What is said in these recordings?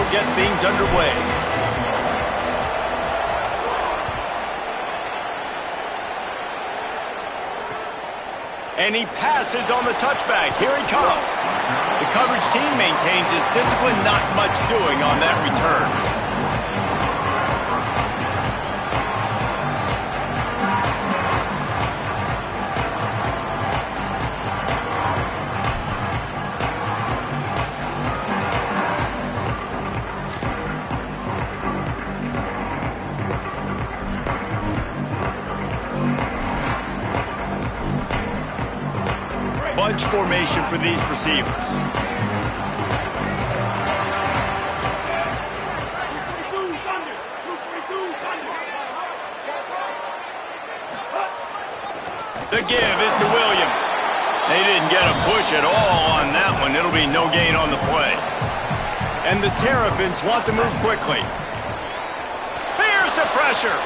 will get things underway. And he passes on the touchback. Here he comes. The coverage team maintains his discipline, not much doing on that return. Bunch formation for these receivers. The give is to Williams. They didn't get a push at all on that one. It'll be no gain on the play. And the Terrapins want to move quickly. Here's the pressure.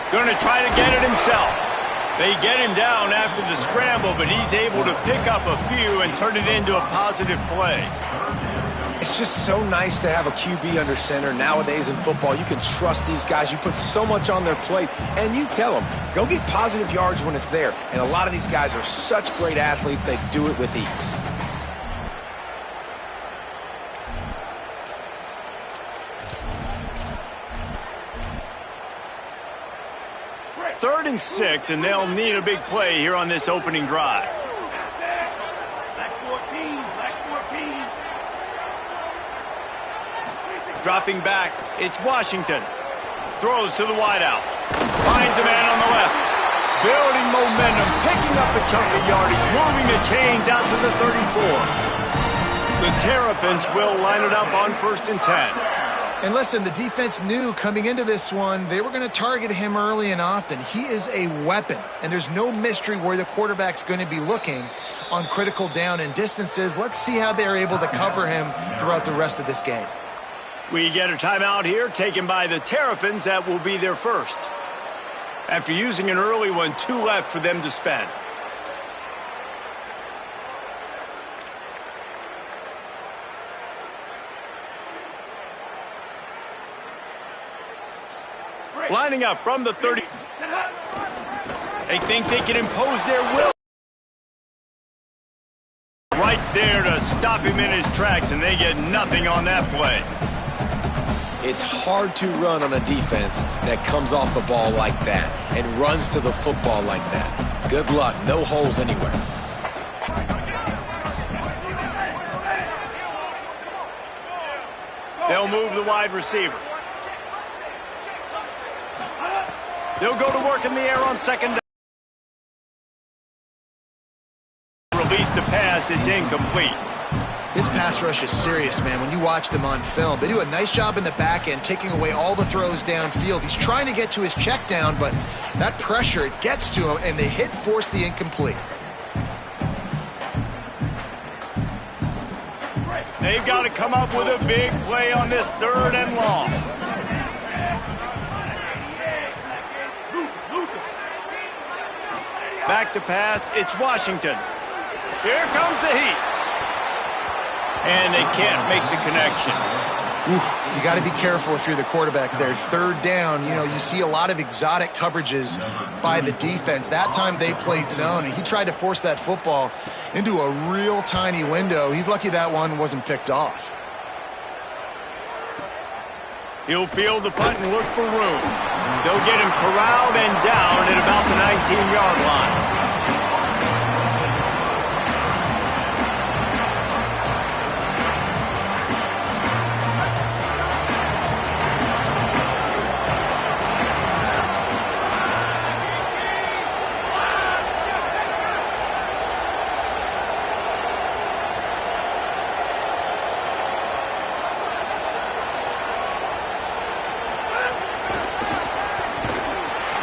Going to try to get it himself. They get him down after the scramble, but he's able to pick up a few and turn it into a positive play. It's just so nice to have a QB under center. Nowadays in football, you can trust these guys. You put so much on their plate, and you tell them, go get positive yards when it's there. And a lot of these guys are such great athletes, they do it with ease. Third and 6, and they'll need a big play here on this opening drive. Black 14, black 14. Dropping back, it's Washington. Throws to the wideout. Finds a man on the left. Building momentum, picking up a chunk of yardage, moving the chains out to the 34. The Terrapins will line it up on 1st and 10. And listen, the defense knew coming into this one, they were going to target him early and often. He is a weapon, and there's no mystery where the quarterback's going to be looking on critical down and distances. Let's see how they're able to cover him throughout the rest of this game. We get a timeout here taken by the Terrapins. That will be their first. After using an early one, 2 left for them to spend. Lining up from the 30. They think they can impose their will. Right there to stop him in his tracks, and they get nothing on that play. It's hard to run on a defense that comes off the ball like that and runs to the football like that. Good luck. No holes anywhere. They'll move the wide receiver. They'll go to work in the air on 2nd down. Release the pass, it's incomplete. This pass rush is serious, man. When you watch them on film, they do a nice job in the back end, taking away all the throws downfield. He's trying to get to his check down, but that pressure, it gets to him, and they force the incomplete. They've got to come up with a big play on this 3rd and long. Back to pass, it's Washington. Here comes the heat. And they can't make the connection. Oof, you got to be careful if you're the quarterback there. 3rd down, you see a lot of exotic coverages by the defense. That time they played zone, and he tried to force that football into a real tiny window. He's lucky that one wasn't picked off. He'll field the punt and look for room. They'll get him corralled and down at about the 19-yard line.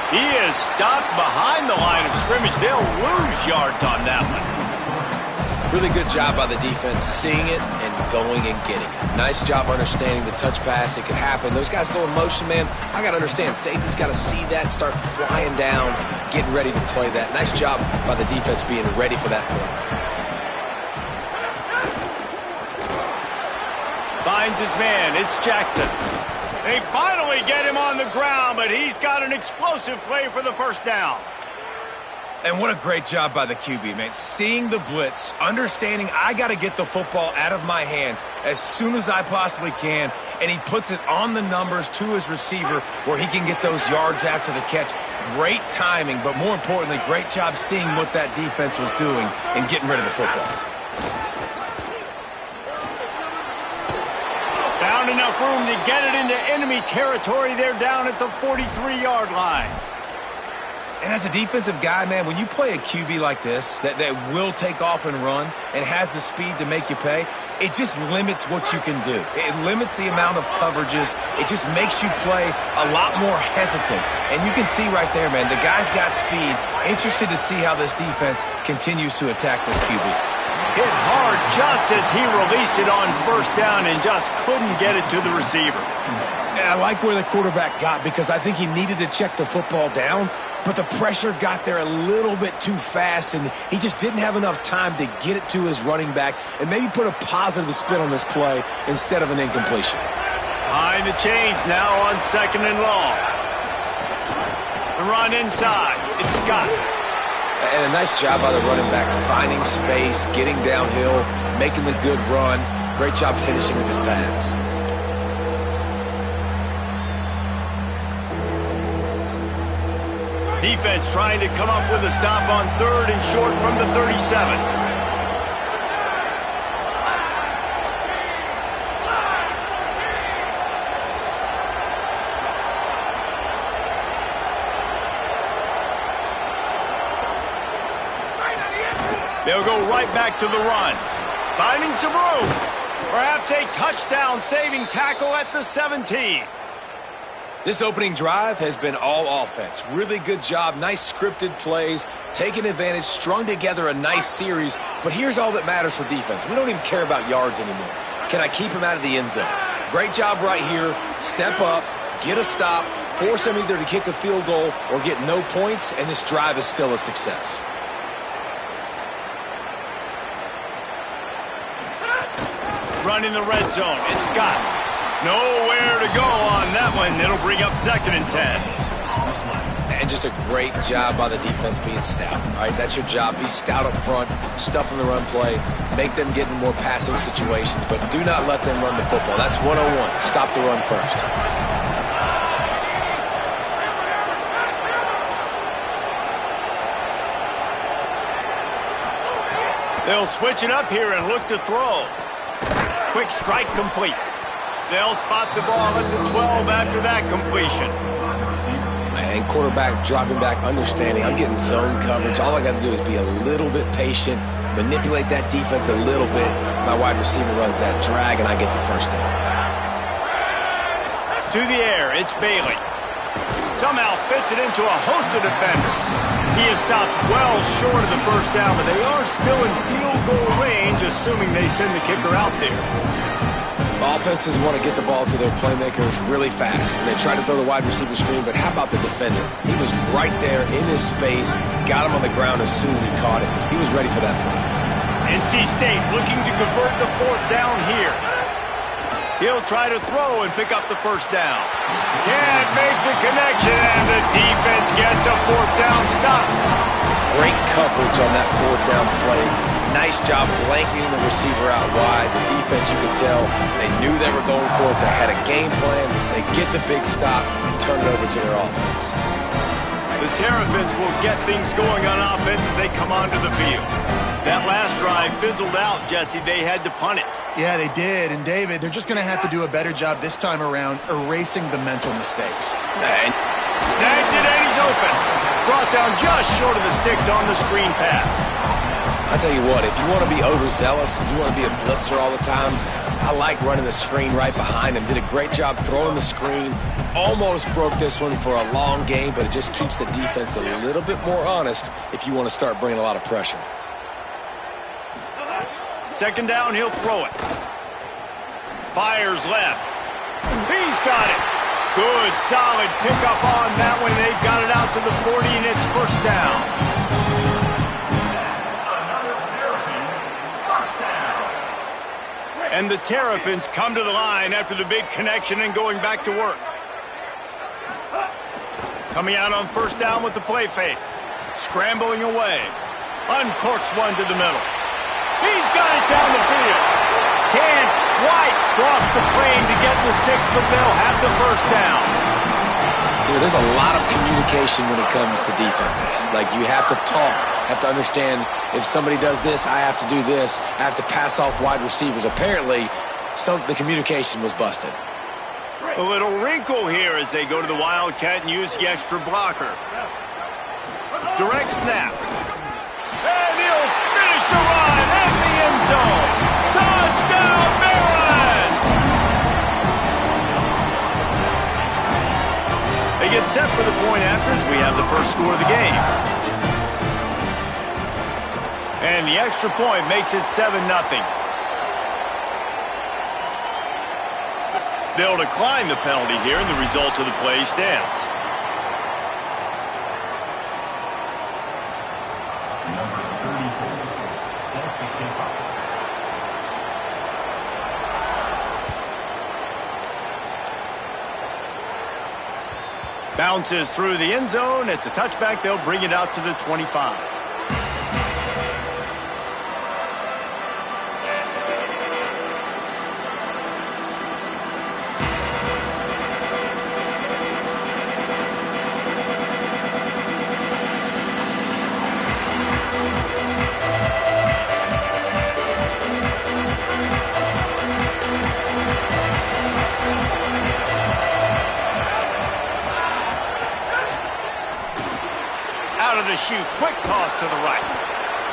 He is stopped behind the line of scrimmage. They'll lose yards on that one. Really good job by the defense, seeing it and going and getting it. Nice job understanding the touch pass. It could happen. Those guys go in motion, man. I got to understand, safety's got to see that, start flying down, getting ready to play that. Nice job by the defense being ready for that play. Finds his man. It's Jackson. They finally get him on the ground, but he's got an explosive play for the first down. And what a great job by the QB, man. Seeing the blitz, understanding I got to get the football out of my hands as soon as I possibly can, and he puts it on the numbers to his receiver where he can get those yards after the catch. Great timing, but more importantly, great job seeing what that defense was doing and getting rid of the football. Found enough room to get it into enemy territory. They're down at the 43-yard line. And as a defensive guy, man, when you play a QB like this that will take off and run and has the speed to make you pay, it just limits what you can do. It limits the amount of coverages. It just makes you play a lot more hesitant. And you can see right there, man, the guy's got speed. Interested to see how this defense continues to attack this QB. Hit hard just as he released it on first down and just couldn't get it to the receiver. And I like where the quarterback got because I think he needed to check the football down, but the pressure got there a little bit too fast, and he just didn't have enough time to get it to his running back and maybe put a positive spin on this play instead of an incompletion. Behind the chains now on 2nd and long. The run inside. It's Scott. And a nice job by the running back, finding space, getting downhill, making the good run. Great job finishing with his pads. Defense trying to come up with a stop on 3rd and short from the 37. They'll go right back to the run. Finding some room. Perhaps a touchdown-saving tackle at the 17. This opening drive has been all offense. Really good job, nice scripted plays, taking advantage, strung together a nice series. But here's all that matters for defense. We don't even care about yards anymore. Can I keep him out of the end zone? Great job right here. Step up, get a stop, force him either to kick a field goal or get no points, and this drive is still a success. Run in the red zone. It's Scott. Nowhere to go on that one. It'll bring up 2nd and 10. And just a great job by the defense being stout. All right, that's your job. Be stout up front, stuff in the run play, make them get in more passing situations, but do not let them run the football. That's 101. Stop the run first. They'll switch it up here and look to throw. Quick strike complete. They'll spot the ball at the 12 after that completion. And quarterback dropping back, understanding I'm getting zone coverage. All I got to do is be a little bit patient, manipulate that defense a little bit. My wide receiver runs that drag, and I get the first down. To the air, it's Bailey. Somehow fits it into a host of defenders. He is stopped well short of the first down, but they are still in field goal range, assuming they send the kicker out there. Offenses want to get the ball to their playmakers really fast. And they try to throw the wide receiver screen, but how about the defender? He was right there in his space, got him on the ground as soon as he caught it. He was ready for that play. NC State looking to convert the 4th down here. He'll try to throw and pick up the first down. Can't make the connection, and the defense gets a 4th down stop. Great coverage on that 4th down play. Nice job blanketing the receiver out wide. The defense, you could tell, they knew they were going for it. They had a game plan. They get the big stop and turn it over to their offense. The Terrapins will get things going on offense as they come onto the field. That last drive fizzled out, Jesse. They had to punt it. Yeah, they did. And, David, they're just going to have to do a better job this time around erasing the mental mistakes. And snags it, and he's open. Brought down just short of the sticks on the screen pass. I tell you what, if you want to be overzealous and you want to be a blitzer all the time, I like running the screen right behind him. Did a great job throwing the screen. Almost broke this one for a long game, but it just keeps the defense a little bit more honest if you want to start bringing a lot of pressure. 2nd down, he'll throw it. Fires left. He's got it. Good, solid pickup on that one. They've got it out to the 40, and it's 1st down. And the Terrapins come to the line after the big connection and going back to work. Coming out on first down with the play fake. Scrambling away. Uncorks one to the middle. He's got it down the field. Can't quite cross the plane to get the 6, but they'll have the first down. You know, there's a lot of communication when it comes to defenses. Like, you have to talk, have to understand if somebody does this, I have to do this. I have to pass off wide receivers. Apparently, the communication was busted. A little wrinkle here as they go to the Wildcat and use the extra blocker. Direct snap. And he'll finish the run in the end zone. Touchdown, Maryland! They get set for the point after as we have the first score of the game. And the extra point makes it 7-0. They'll decline the penalty here, and the result of the play stands. Number 34 sets a kickoff. Bounces through the end zone. It's a touchback. They'll bring it out to the 25. Out of the chute, quick toss to the right.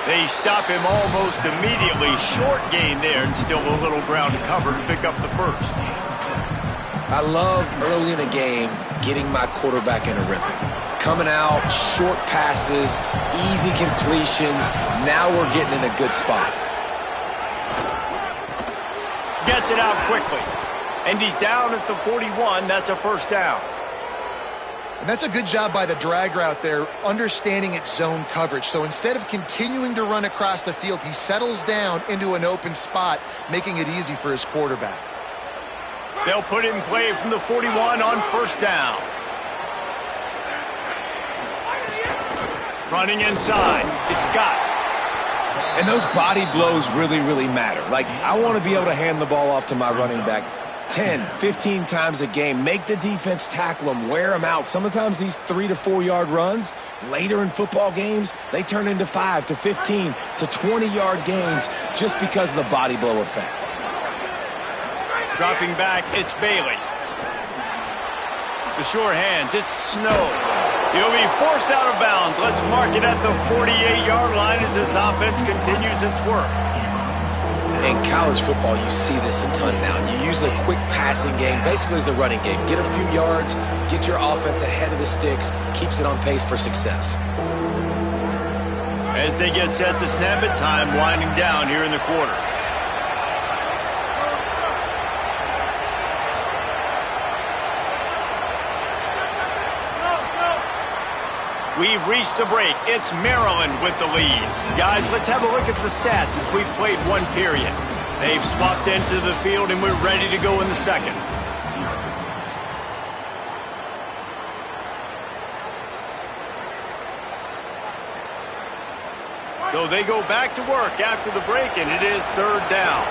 They stop him almost immediately. Short gain there, and still a little ground to cover to pick up the first. I love early in a game getting my quarterback in a rhythm. Coming out, short passes, easy completions. Now we're getting in a good spot. Gets it out quickly. And he's down at the 41. That's a first down. And that's a good job by the drag route there, understanding its zone coverage. So instead of continuing to run across the field, he settles down into an open spot, making it easy for his quarterback. They'll put it in play from the 41 on first down. Running inside, it's Scott. And those body blows really, really matter. Like, I want to be able to hand the ball off to my running back 10, 15 times a game. Make the defense tackle them, wear them out. Sometimes these 3 to 4 yard runs, later in football games, they turn into 5 to 15 to 20 yard gains just because of the body blow effect. Dropping back, it's Bailey. The sure hands, it's Snow. He'll be forced out of bounds. Let's mark it at the 48-yard line as this offense continues its work. In college football, you see this a ton now. You use a quick passing game, basically as the running game. Get a few yards, get your offense ahead of the sticks, keeps it on pace for success. As they get set to snap it, time winding down here in the quarter. We've reached the break. It's Maryland with the lead. Guys, let's have a look at the stats as we've played one period. They've swapped into the field, and we're ready to go in the second. So they go back to work after the break, and it is third down.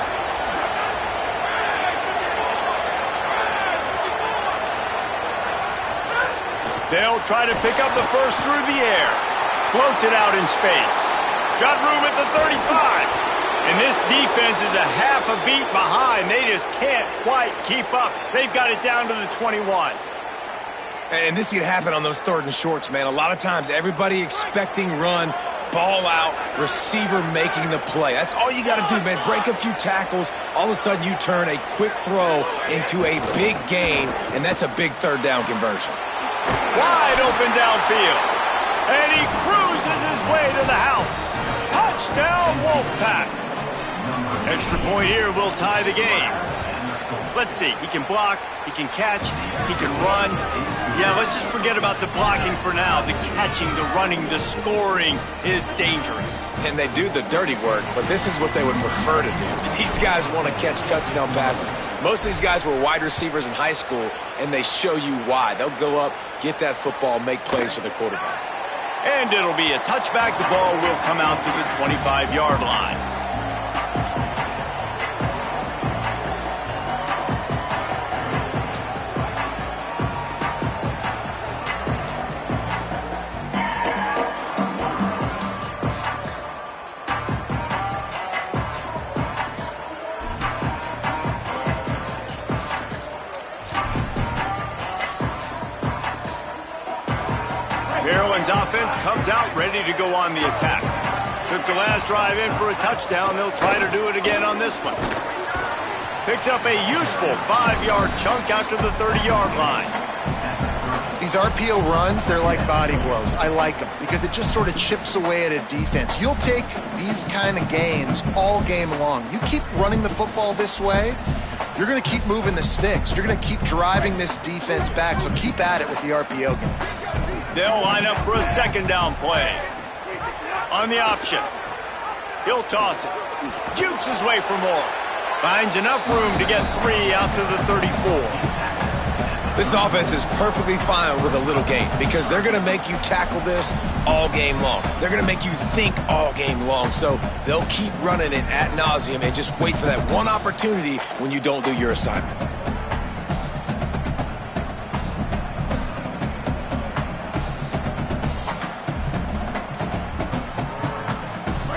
They'll try to pick up the first through the air. Floats it out in space. Got room at the 35. And this defense is a half a beat behind. They just can't quite keep up. They've got it down to the 21. And this could happen on those third and shorts, man. A lot of times, everybody expecting run, ball out, receiver making the play. That's all you got to do, man. Break a few tackles. All of a sudden, you turn a quick throw into a big gain, and that's a big third down conversion. Wide open downfield. And he cruises his way to the house. Touchdown, Wolfpack. Extra point here will tie the game. Let's see. He can block, he can catch, he can run. Yeah, let's just forget about the blocking for now. The catching, the running, the scoring is dangerous. And they do the dirty work, but this is what they would prefer to do. These guys want to catch touchdown passes. Most of these guys were wide receivers in high school, and they show you why. They'll go up, get that football, make plays for the quarterback. And it'll be a touchback. The ball will come out to the 25-yard line. Maryland's offense comes out ready to go on the attack. Took the last drive in for a touchdown. They'll try to do it again on this one. Picks up a useful 5-yard chunk out to the 30-yard line. These RPO runs, they're like body blows. I like them because it just sort of chips away at a defense. You'll take these kind of gains all game long. You keep running the football this way, you're going to keep moving the sticks. You're going to keep driving this defense back, so keep at it with the RPO game. They'll line up for a second down play. On the option. He'll toss it. Jukes his way for more. Finds enough room to get 3 out to the 34. This offense is perfectly fine with a little gain because they're going to make you tackle this all game long. They're going to make you think all game long. So they'll keep running it ad nauseum and just wait for that one opportunity when you don't do your assignment.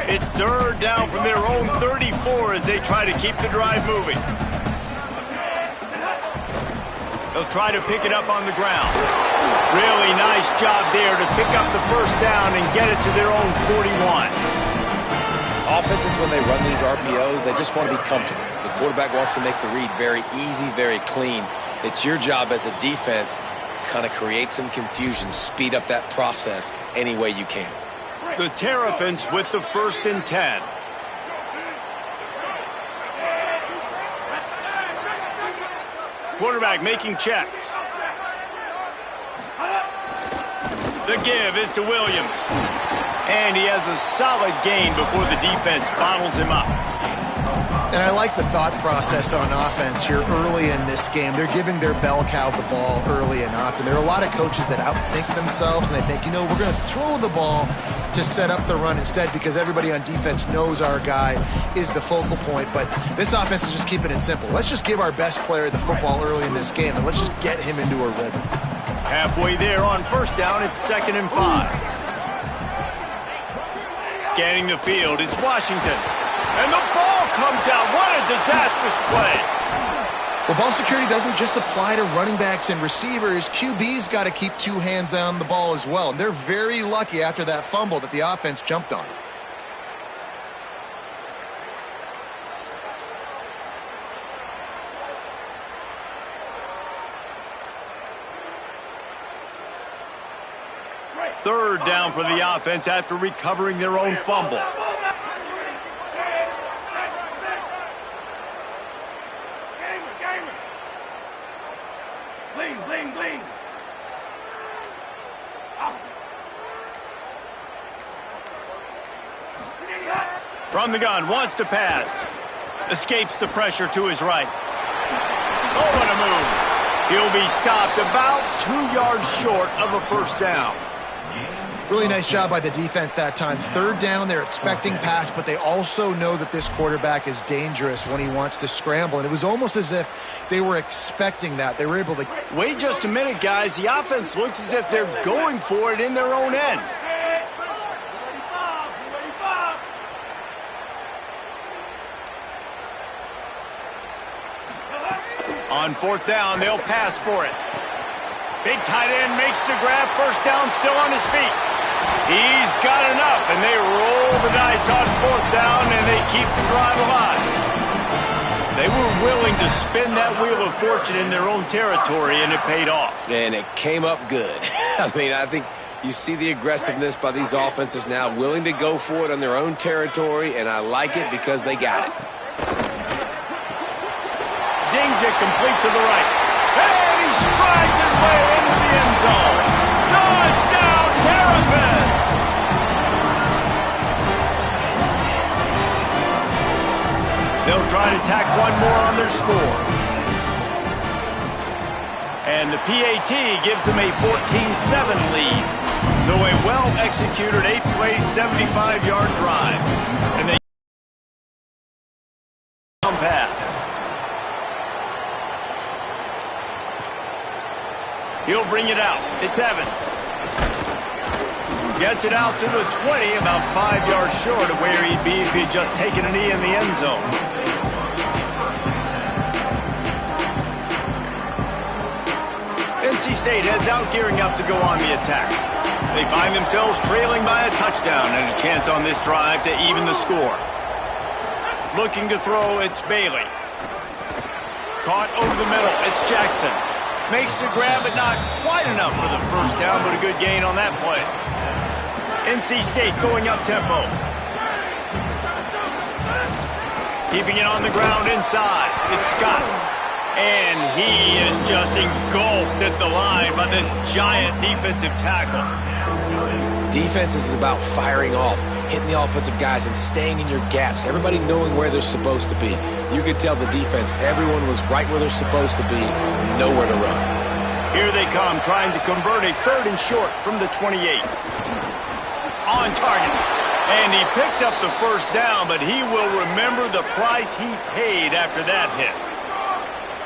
It's third down from their own 34 as they try to keep the drive moving. They'll try to pick it up on the ground. Really nice job there to pick up the first down and get it to their own 41. Offenses, when they run these RPOs, they just want to be comfortable. The quarterback wants to make the read very easy, very clean. It's your job as a defense to kind of create some confusion, speed up that process any way you can. The Terrapins with the 1st and 10. Quarterback making checks. The give is to Williams. And he has a solid gain before the defense bottles him up. And I like the thought process on offense here early in this game. They're giving their bell cow the ball early enough. And there are a lot of coaches that outthink themselves, and they think, you know, we're going to throw the ball to set up the run instead because everybody on defense knows our guy is the focal point. But this offense is just keeping it simple. Let's just give our best player the football early in this game, and let's just get him into a rhythm. Halfway there on first down, it's 2nd and 5. Scanning the field, it's Washington. And the ball comes out. What a disastrous play. Well, ball security doesn't just apply to running backs and receivers. QB's got to keep 2 hands on the ball as well. And they're very lucky after that fumble that the offense jumped on. Third down for the offense after recovering their own fumble. From the gun, wants to pass. Escapes the pressure to his right. Oh, what a move. He'll be stopped about 2 yards short of a first down. Really nice job by the defense that time. Third down, they're expecting pass, but they also know that this quarterback is dangerous when he wants to scramble. And it was almost as if they were expecting that. They were able to... Wait just a minute, guys. The offense looks as if they're going for it in their own end. On fourth down, they'll pass for it. Big tight end makes the grab. First down, still on his feet. He's got enough, and they roll the dice on fourth down, and they keep the drive alive. They were willing to spin that wheel of fortune in their own territory, and it paid off. And it came up good. I mean, I think you see the aggressiveness by these offenses now, willing to go for it on their own territory, and I like it because they got it. zings it complete to the right. And he strides his way into the end zone. Touchdown, Terrapins! They'll try to tack one more on their score. And the PAT gives them a 14-7 lead. So a well-executed 8-play, 75-yard drive. And they pass. He'll bring it out. It's Evans. Gets it out to the 20, about 5 yards short of where he'd be if he'd just taken a knee in the end zone. NC State heads out, gearing up to go on the attack. They find themselves trailing by a touchdown and a chance on this drive to even the score. Looking to throw, it's Bailey. Caught over the middle, it's Jackson. Makes the grab, but not quite enough for the first down, but a good gain on that play. NC State going up tempo. Keeping it on the ground inside, it's Scott. And he is just engulfed at the line by this giant defensive tackle. Defense is about firing off, hitting the offensive guys and staying in your gaps. Everybody knowing where they're supposed to be. You could tell the defense, everyone was right where they're supposed to be, nowhere to run. Here they come, trying to convert a 3rd and short from the 28. On target. And he picks up the first down, but he will remember the price he paid after that hit.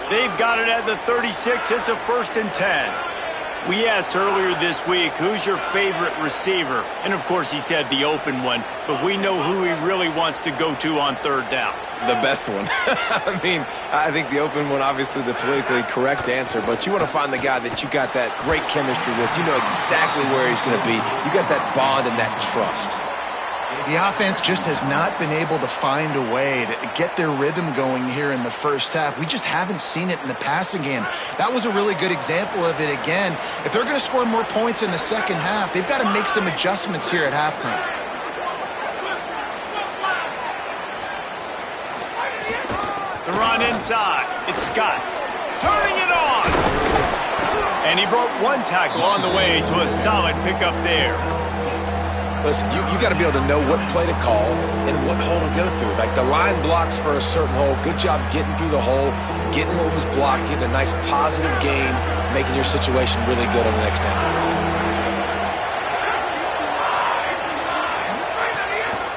They've got it at the 36. It's a 1st and 10. We asked earlier this week, who's your favorite receiver? And, of course, he said the open one. But we know who he really wants to go to on 3rd down. The best one. I mean, I think the open one, obviously the politically correct answer. But you want to find the guy that you got that great chemistry with. You know exactly where he's going to be. You got that bond and that trust. The offense just has not been able to find a way to get their rhythm going here in the first half. We just haven't seen it in the passing game. That was a really good example of it again. If they're going to score more points in the second half, they've got to make some adjustments here at halftime. The run inside. It's Scott. Turning it on. And he broke one tackle on the way to a solid pickup there. Listen, you got to be able to know what play to call and what hole to go through. Like the line blocks for a certain hole. Good job getting through the hole, getting what was blocked, getting a nice positive gain, making your situation really good on the next down.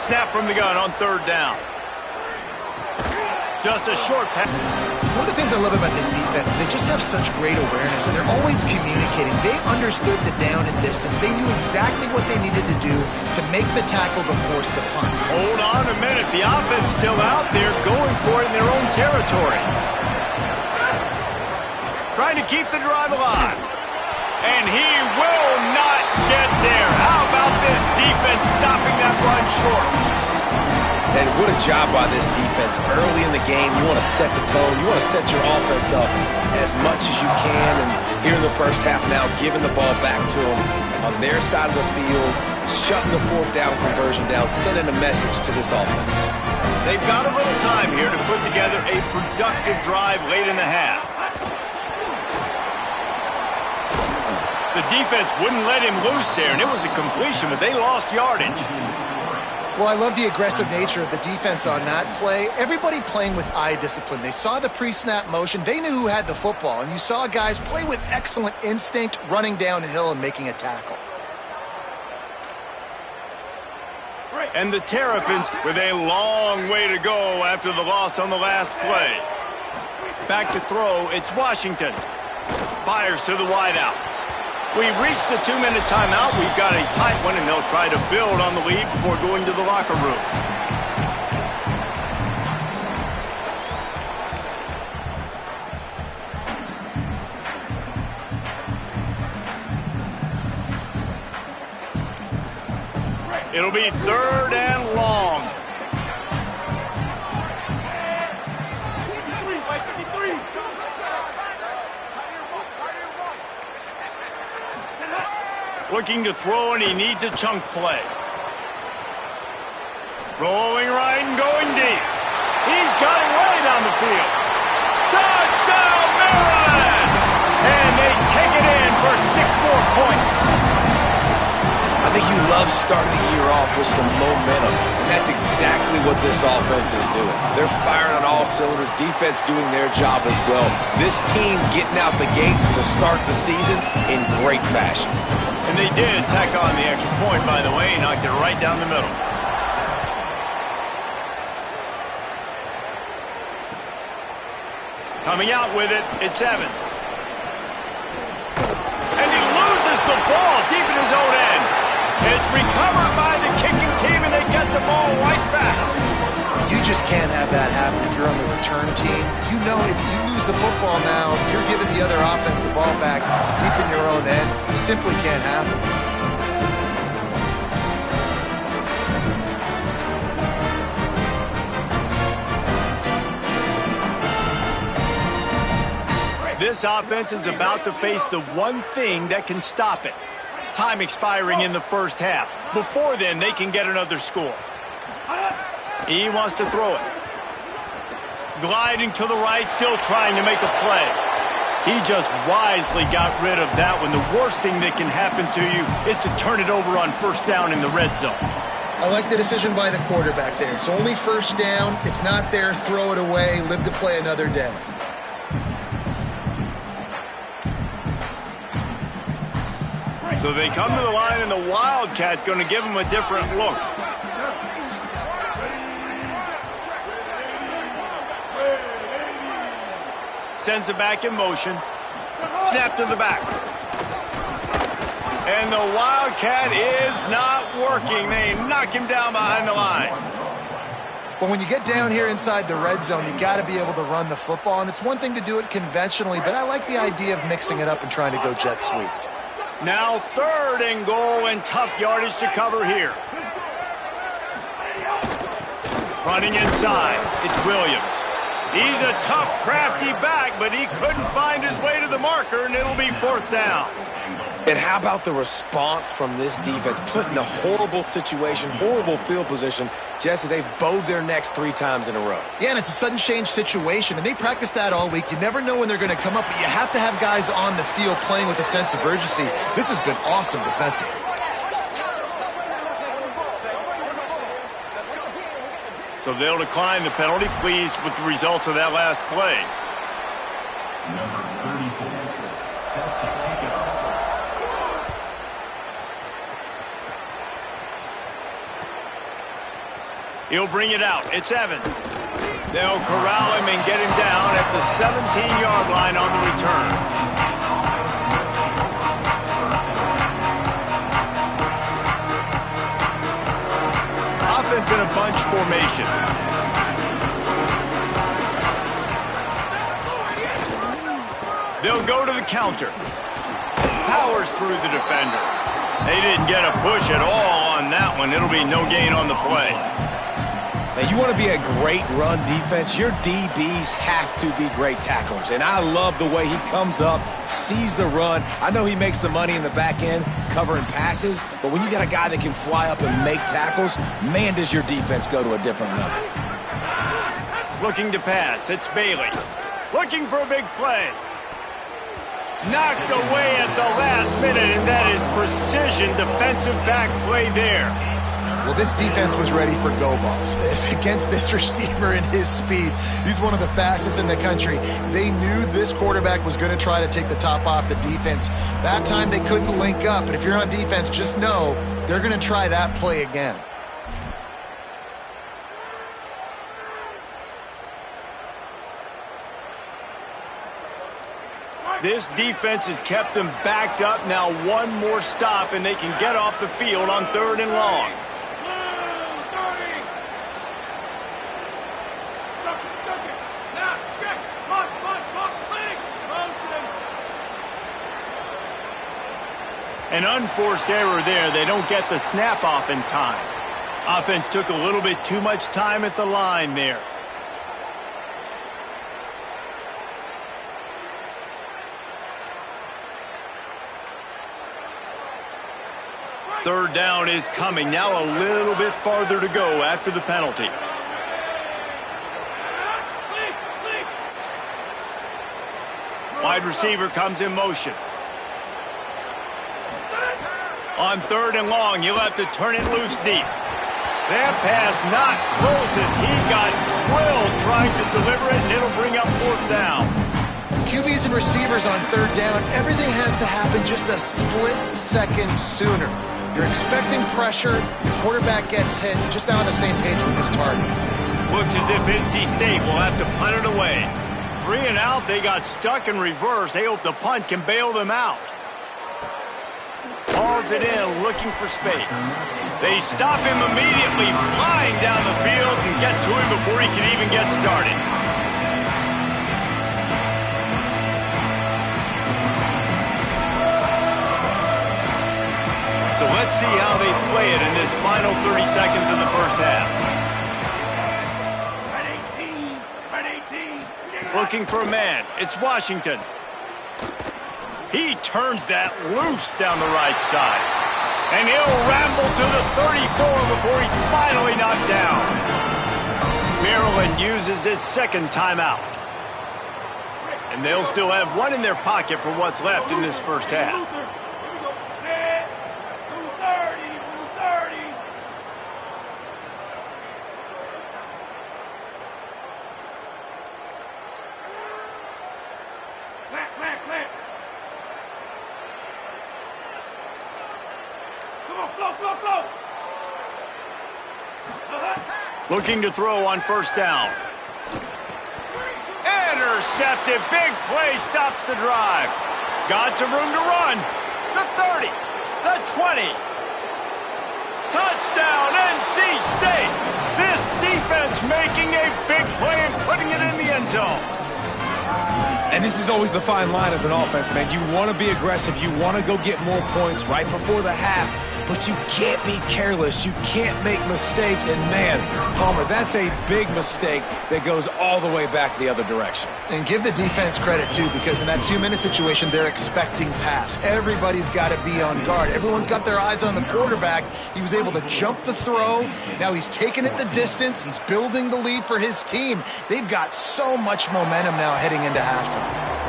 Snap from the gun on 3rd down. Just a short pass. One of the things I love about this defense is they just have such great awareness, and they're always communicating. They understood the down and distance. They knew exactly what they needed to do to make the tackle to force the punt. Hold on a minute. The offense still out there going for it in their own territory. Trying to keep the drive alive. And he will not get there. How about this defense stopping that run short? And what a job by this defense. Early in the game, you want to set the tone. You want to set your offense up as much as you can. And here in the first half now, giving the ball back to them on their side of the field, shutting the 4th down conversion down, sending a message to this offense. They've got a little time here to put together a productive drive late in the half. The defense wouldn't let him loose there, and it was a completion, but they lost yardage. Well, I love the aggressive nature of the defense on that play. Everybody playing with eye discipline. They saw the pre-snap motion. They knew who had the football. And you saw guys play with excellent instinct, running downhill and making a tackle. And the Terrapins with a long way to go after the loss on the last play. Back to throw, it's Washington. Fires to the wideout. We've reached the 2-minute timeout. We've got a tight one, and they'll try to build on the lead before going to the locker room. It'll be 3rd and long. Looking to throw, and he needs a chunk play. Rolling right and going deep. He's got it way down the field. score points. I think you love starting the year off with some momentum, and that's exactly what this offense is doing. They're firing on all cylinders, defense doing their job as well. This team getting out the gates to start the season in great fashion. And they did tack on the extra point, by the way, knocked it right down the middle. Coming out with it, it's Evans. And he loses the ball deep in his own end. It's recovered by the kicking team, and they get the ball right back. You just can't have that happen if you're on the return team. You know if you lose the football now, you're giving the other offense the ball back deep in your own end. It simply can't happen. This offense is about to face the one thing that can stop it. Time expiring in the first half. Before then, they can get another score. He wants to throw it. Gliding to the right, still trying to make a play. He just wisely got rid of that one. The worst thing that can happen to you is to turn it over on first down in the red zone. I like the decision by the quarterback there. It's only first down. It's not there. Throw it away. Live to play another day. So they come to the line, and the Wildcat going to give them a different look. Sends it back in motion. Snap to the back. And the Wildcat is not working. They knock him down behind the line. But when you get down here inside the red zone, you got to be able to run the football. And it's one thing to do it conventionally, but I like the idea of mixing it up and trying to go jet sweep. Now 3rd and goal, and tough yardage to cover here. Running inside, it's Williams. He's a tough, crafty back, but he couldn't find his way to the marker, and it'll be 4th down. And how about the response from this defense? Put in a horrible situation, horrible field position. Jesse, they've bowed their necks 3 times in a row. Yeah, and it's a sudden change situation, and they practice that all week. You never know when they're going to come up, but you have to have guys on the field playing with a sense of urgency. This has been awesome defensively. So they'll decline the penalty, pleased with the results of that last play. Number 34, set to kick it off. He'll bring it out. It's Evans. They'll corral him and get him down at the 17-yard line on the return. Offense in a bunch formation. They'll go to the counter. Powers through the defender. They didn't get a push at all on that one. It'll be no gain on the play. Now, you want to be a great run defense, your DBs have to be great tacklers. And I love the way he comes up, sees the run. I know he makes the money in the back end covering passes, but when you got a guy that can fly up and make tackles, man, does your defense go to a different level. Looking to pass. It's Bailey. Looking for a big play. Knocked away at the last minute, and that is precision defensive back play there. Well, this defense was ready for go balls. Against this receiver and his speed, he's one of the fastest in the country. They knew this quarterback was going to try to take the top off the defense. That time they couldn't link up, but if you're on defense, just know they're going to try that play again. This defense has kept them backed up. Now one more stop, and they can get off the field on 3rd and long. An unforced error there. They don't get the snap off in time. Offense took a little bit too much time at the line there. Third down is coming. Now a little bit farther to go after the penalty. Wide receiver comes in motion. On 3rd and long, you'll have to turn it loose deep. That pass not close as he got drilled trying to deliver it, and it'll bring up 4th down. QBs and receivers on 3rd down, everything has to happen just a split second sooner. You're expecting pressure, the quarterback gets hit, just now on the same page with his target. Looks as if NC State will have to punt it away. 3 and out, they got stuck in reverse. They hope the punt can bail them out. Hauls it in, looking for space. They stop him immediately, flying down the field and get to him before he can even get started. So let's see how they play it in this final 30 seconds of the first half. Red 18. Looking for a man. It's Washington. He turns that loose down the right side. And he'll ramble to the 34 before he's finally knocked down. Maryland uses its 2nd timeout. And they'll still have one in their pocket for what's left in this first half. Looking to throw on 1st down. Intercepted. Big play stops the drive. Got some room to run. The 30. The 20. Touchdown, NC State. This defense making a big play and putting it in the end zone. And this is always the fine line as an offense, man. You want to be aggressive. You want to go get more points right before the half. But you can't be careless. You can't make mistakes. And, man, Palmer, that's a big mistake that goes all the way back the other direction. And give the defense credit, too, because in that 2-minute situation, they're expecting pass. Everybody's got to be on guard. Everyone's got their eyes on the quarterback. He was able to jump the throw. Now he's taking it the distance. He's building the lead for his team. They've got so much momentum now heading into halftime.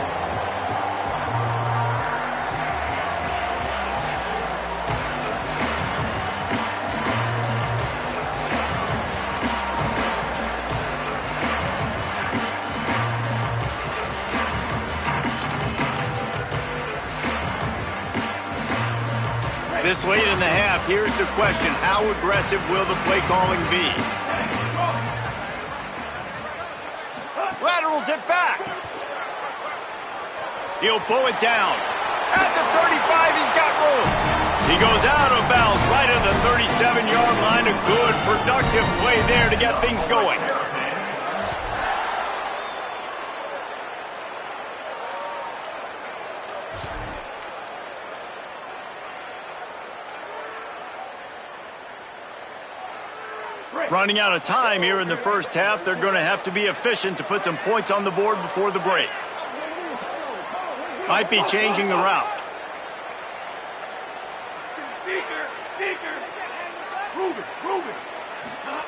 This late in the half, here's the question. How aggressive will the play calling be? Laterals it back. He'll pull it down. At the 35, he's got room. He goes out of bounds right at the 37-yard line. A good, productive play there to get things going. Running out of time here in the first half. They're going to have to be efficient to put some points on the board before the break. Might be changing the route.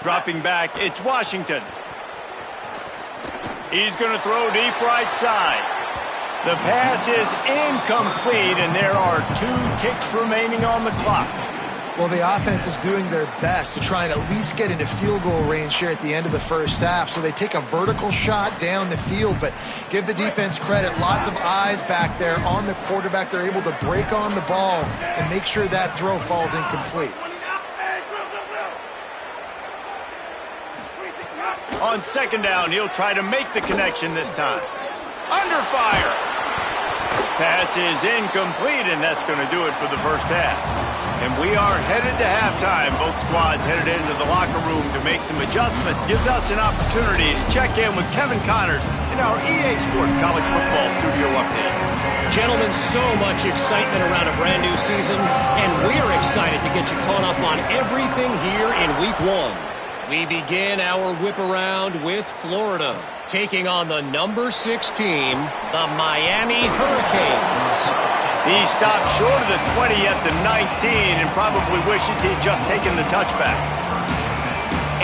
Dropping back, it's Washington. He's going to throw deep right side. The pass is incomplete, and there are 2 ticks remaining on the clock. Well, the offense is doing their best to try and at least get into field goal range here at the end of the first half. So they take a vertical shot down the field, but give the defense credit. Lots of eyes back there on the quarterback. They're able to break on the ball and make sure that throw falls incomplete. On 2nd down, he'll try to make the connection this time. Under fire. Pass is incomplete, and that's going to do it for the first half. And we are headed to halftime. Both squads headed into the locker room to make some adjustments. Gives us an opportunity to check in with Kevin Connors in our EA Sports College Football Studio update. Gentlemen, so much excitement around a brand new season, and we're excited to get you caught up on everything here in Week 1. We begin our whip around with Florida, taking on the number 6 team, the Miami Hurricanes. He stopped short of the 20 at the 19 and probably wishes he'd just taken the touchback.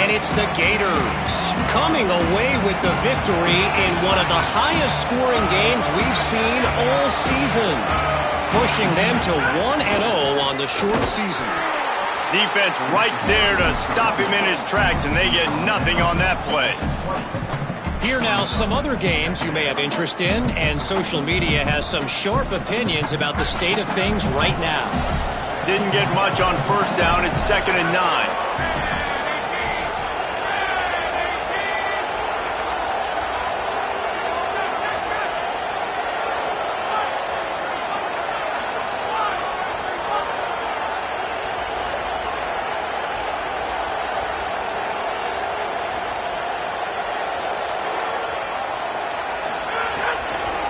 And it's the Gators coming away with the victory in one of the highest scoring games we've seen all season, pushing them to 1-0 on the short season. Defense right there to stop him in his tracks, and they get nothing on that play. Here now, some other games you may have interest in, and social media has some sharp opinions about the state of things right now. Didn't get much on first down. It's 2nd and 9.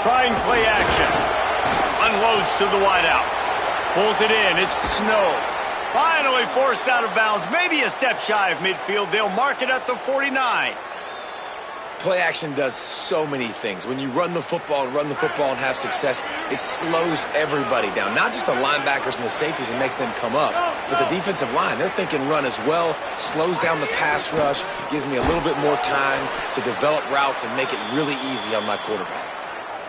Trying play action. Unloads to the wideout. Pulls it in. It's Snow. Finally forced out of bounds. Maybe a step shy of midfield. They'll mark it at the 49. Play action does so many things. When you run the football and have success, it slows everybody down. Not just the linebackers and the safeties and make them come up, but the defensive line. They're thinking run as well, slows down the pass rush, gives me a little bit more time to develop routes and make it really easy on my quarterback.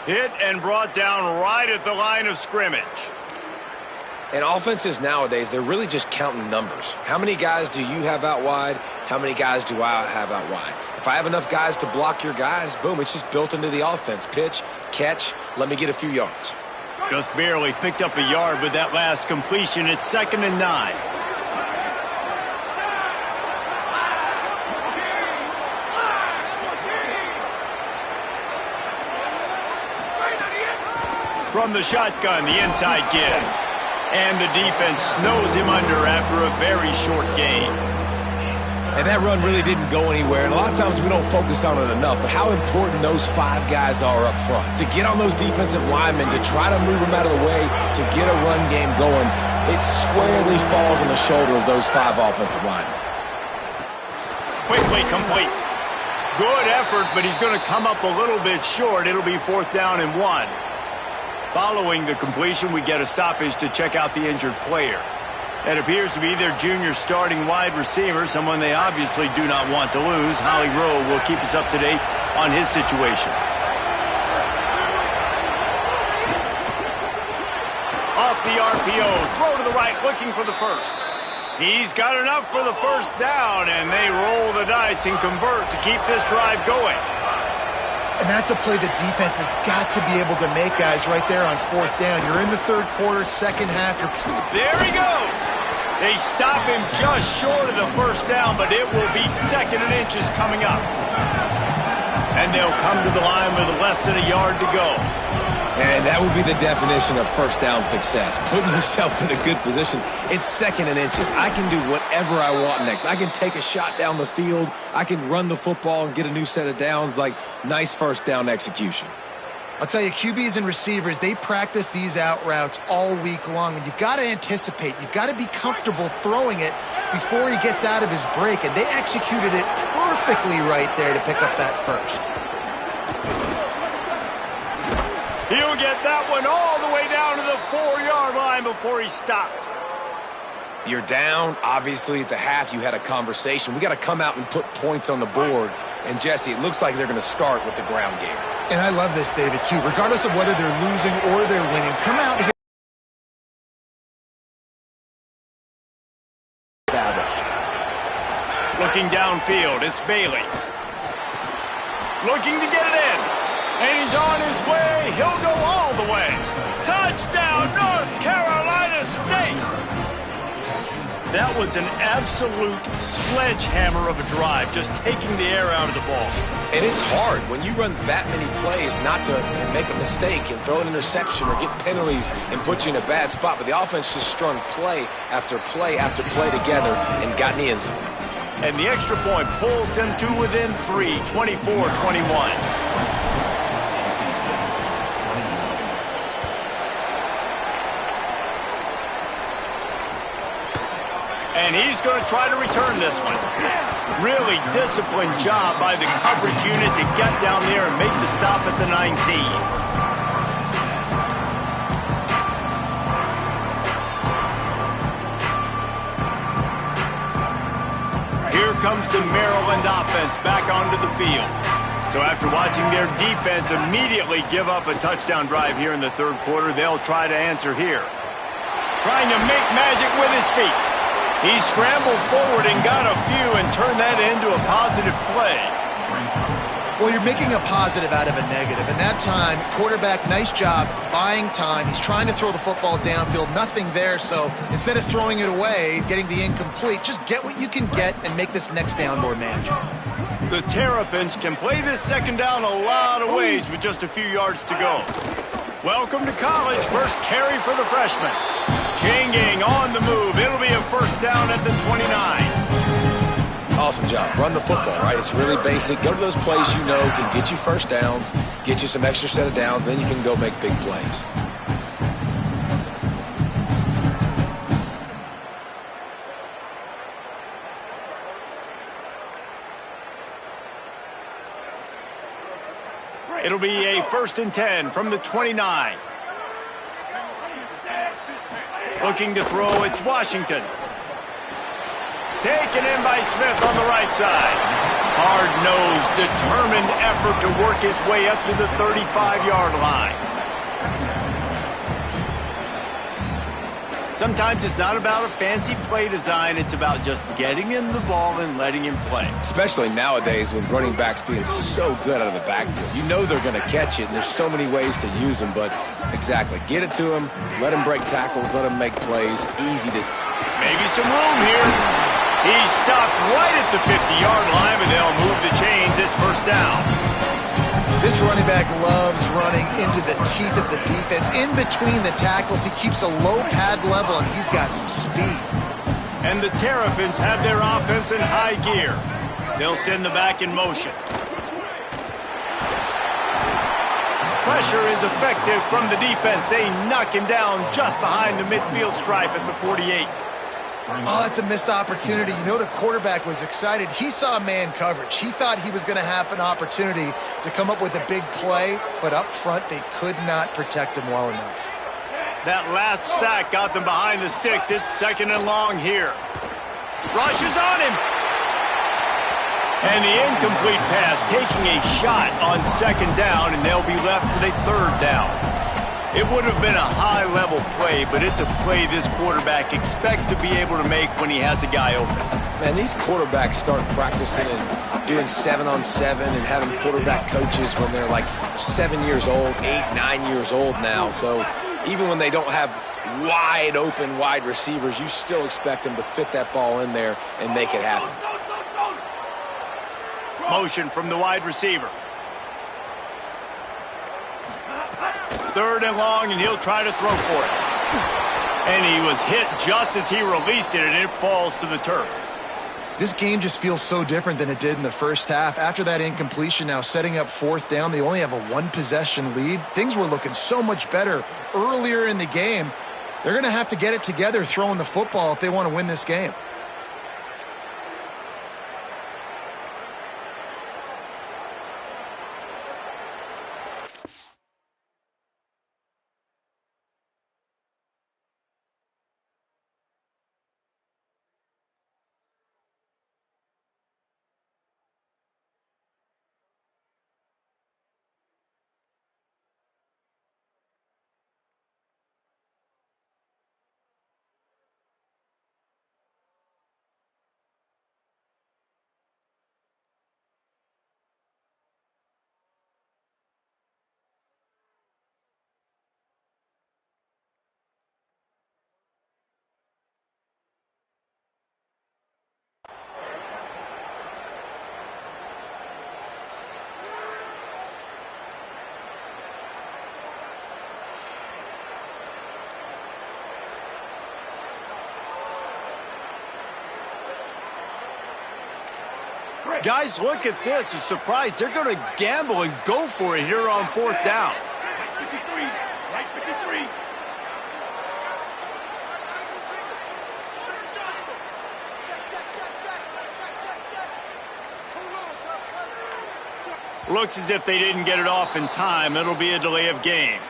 Hit and brought down right at the line of scrimmage. And offenses nowadays, they're really just counting numbers. How many guys do you have out wide? How many guys do I have out wide? If I have enough guys to block your guys, boom, it's just built into the offense. Pitch, catch, let me get a few yards. Just barely picked up a yard with that last completion. It's 2nd and 9. From the shotgun, the inside give. And the defense snows him under after a very short gain. And that run really didn't go anywhere. And a lot of times we don't focus on it enough. But how important those 5 guys are up front. To get on those defensive linemen, to try to move them out of the way, to get a run game going, it squarely falls on the shoulder of those 5 offensive linemen. Quickly complete. Good effort, but he's going to come up a little bit short. It'll be 4th down and 1. Following the completion, we get a stoppage to check out the injured player. That appears to be their junior starting wide receiver, someone they obviously do not want to lose. Holly Rowe will keep us up to date on his situation. Off the RPO, throw to the right, looking for the first. He's got enough for the first down, and they roll the dice and convert to keep this drive going. And that's a play the defense has got to be able to make, guys, right there on 4th down. You're in the 3rd quarter, 2nd half. There he goes. They stop him just short of the first down, but it will be 2nd and inches coming up. And they'll come to the line with less than a yard to go. And that would be the definition of first down success. Putting yourself in a good position. It's 2nd and inches. I can do whatever I want next. I can take a shot down the field. I can run the football and get a new set of downs. Like, nice first down execution. I'll tell you, QBs and receivers, they practice these out routes all week long. And you've got to anticipate. You've got to be comfortable throwing it before he gets out of his break. And they executed it perfectly right there to pick up that first. He'll get that one all the way down to the 4-yard line before he stopped. You're down. Obviously, at the half, you had a conversation. We got to come out and put points on the board. And, Jesse, it looks like they're going to start with the ground game. And I love this, David, too. Regardless of whether they're losing or they're winning, come out here. Looking downfield, it's Bailey. Looking to get it in. And he's on his way. He'll go all the way. Touchdown, North Carolina State. That was an absolute sledgehammer of a drive, just taking the air out of the ball. And it's hard when you run that many plays not to make a mistake and throw an interception or get penalties and put you in a bad spot. But the offense just strung play after play after play together and got in the end zone. And the extra point pulls them to within 3, 24-21. And he's going to try to return this one. Really disciplined job by the coverage unit to get down there and make the stop at the 19. Here comes the Maryland offense back onto the field. So after watching their defense immediately give up a touchdown drive here in the third quarter, they'll try to answer here. Trying to make magic with his feet. He scrambled forward and got a few and turned that into a positive play. Well, you're making a positive out of a negative. And that time, quarterback, nice job buying time. He's trying to throw the football downfield. Nothing there. So instead of throwing it away, getting the incomplete, just get what you can get and make this next down more manageable. The Terrapins can play this second down a lot of ways with just a few yards to go. Welcome to college. First carry for the freshman. Changing on the move. It'll be a first down at the 29. Awesome job. Run the football, right? It's really basic. Go to those plays you know can get you first downs, get you some extra set of downs, then you can go make big plays. It'll be a 1st and 10 from the 29. Looking to throw, it's Washington. Taken in by Smith on the right side. Hard-nosed, determined effort to work his way up to the 35-yard line. Sometimes it's not about a fancy play design. It's about just getting him the ball and letting him play. Especially nowadays with running backs being so good out of the backfield. You know they're going to catch it, and there's so many ways to use them. But exactly, get it to him, let him break tackles, let him make plays. Easy to... Maybe some room here. He stopped right at the 50-yard line, but they'll move the chains. It's first down. This running back loves running into the teeth of the defense. In between the tackles, he keeps a low pad level, and he's got some speed. And the Terrapins have their offense in high gear. They'll send the back in motion. Pressure is effective from the defense. They knock him down just behind the midfield stripe at the 48. Oh, that's a missed opportunity. You know the quarterback was excited. He saw man coverage. He thought he was going to have an opportunity to come up with a big play, but up front they could not protect him well enough. That last sack got them behind the sticks. It's 2nd and long here. Rush is on him. And the incomplete pass taking a shot on 2nd down, and they'll be left with a 3rd down. It would have been a high-level play, but it's a play this quarterback expects to be able to make when he has a guy open. Man, these quarterbacks start practicing and doing 7-on-7 and having quarterback coaches when they're like 7 years old, 8, 9 years old now. So even when they don't have wide open wide receivers, you still expect them to fit that ball in there and make it happen. Motion from the wide receiver. 3rd and long, and he'll try to throw for it. And he was hit just as he released it, and it falls to the turf. This game just feels so different than it did in the first half. After that incompletion, now setting up 4th down, they only have a 1-possession lead. Things were looking so much better earlier in the game. They're going to have to get it together throwing the football if they want to win this game. Guys, look at this. A surprise. They're going to gamble and go for it here on 4th down. Right 53. Right 53. Looks as if they didn't get it off in time. It'll be a delay of game.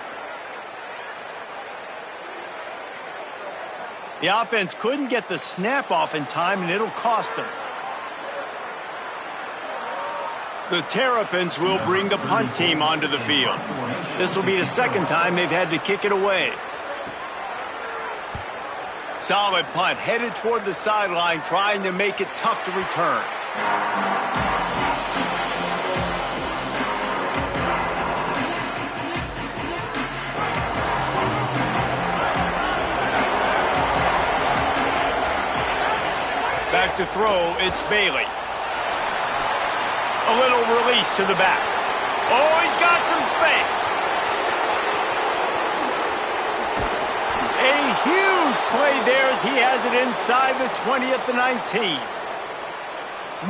The offense couldn't get the snap off in time, and it'll cost them. The Terrapins will bring the punt team onto the field. This will be the second time they've had to kick it away. Solid punt, headed toward the sideline, trying to make it tough to return. Back to throw, it's Bailey. A little release to the back. Oh, he's got some space. A huge play there as he has it inside the 20 at the 19.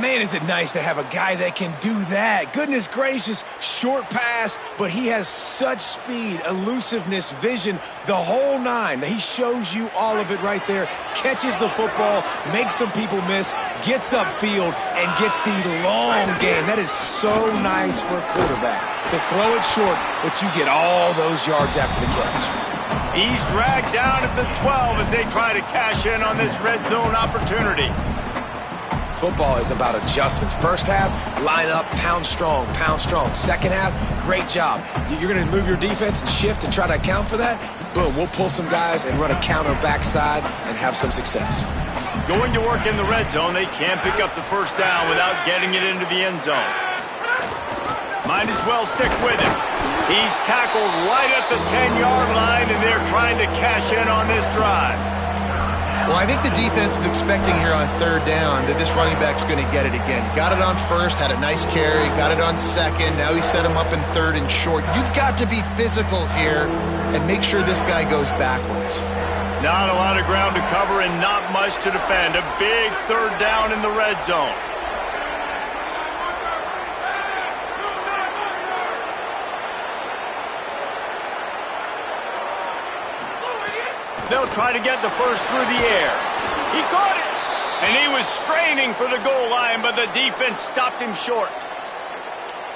Man, is it nice to have a guy that can do that. Goodness gracious, short pass, but he has such speed, elusiveness, vision, the whole nine. He shows you all of it right there. Catches the football, makes some people miss, gets upfield, and gets the long gain. That is so nice for a quarterback to throw it short, but you get all those yards after the catch. He's dragged down at the 12 as they try to cash in on this red zone opportunity. Football is about adjustments. First half, line up, pound strong, pound strong. Second half, great job. You're going to move your defense and shift and try to account for that. Boom, we'll pull some guys and run a counter backside and have some success. Going to work in the red zone, they can't pick up the first down without getting it into the end zone. Might as well stick with him. He's tackled right at the 10-yard line, and they're trying to cash in on this drive. Well, I think the defense is expecting here on third down that this running back's going to get it again. He got it on first, had a nice carry, got it on second. Now he set him up in third and short. You've got to be physical here and make sure this guy goes backwards. Not a lot of ground to cover and not much to defend. A big third down in the red zone. They'll try to get the first through the air. He caught it, and he was straining for the goal line, but the defense stopped him short.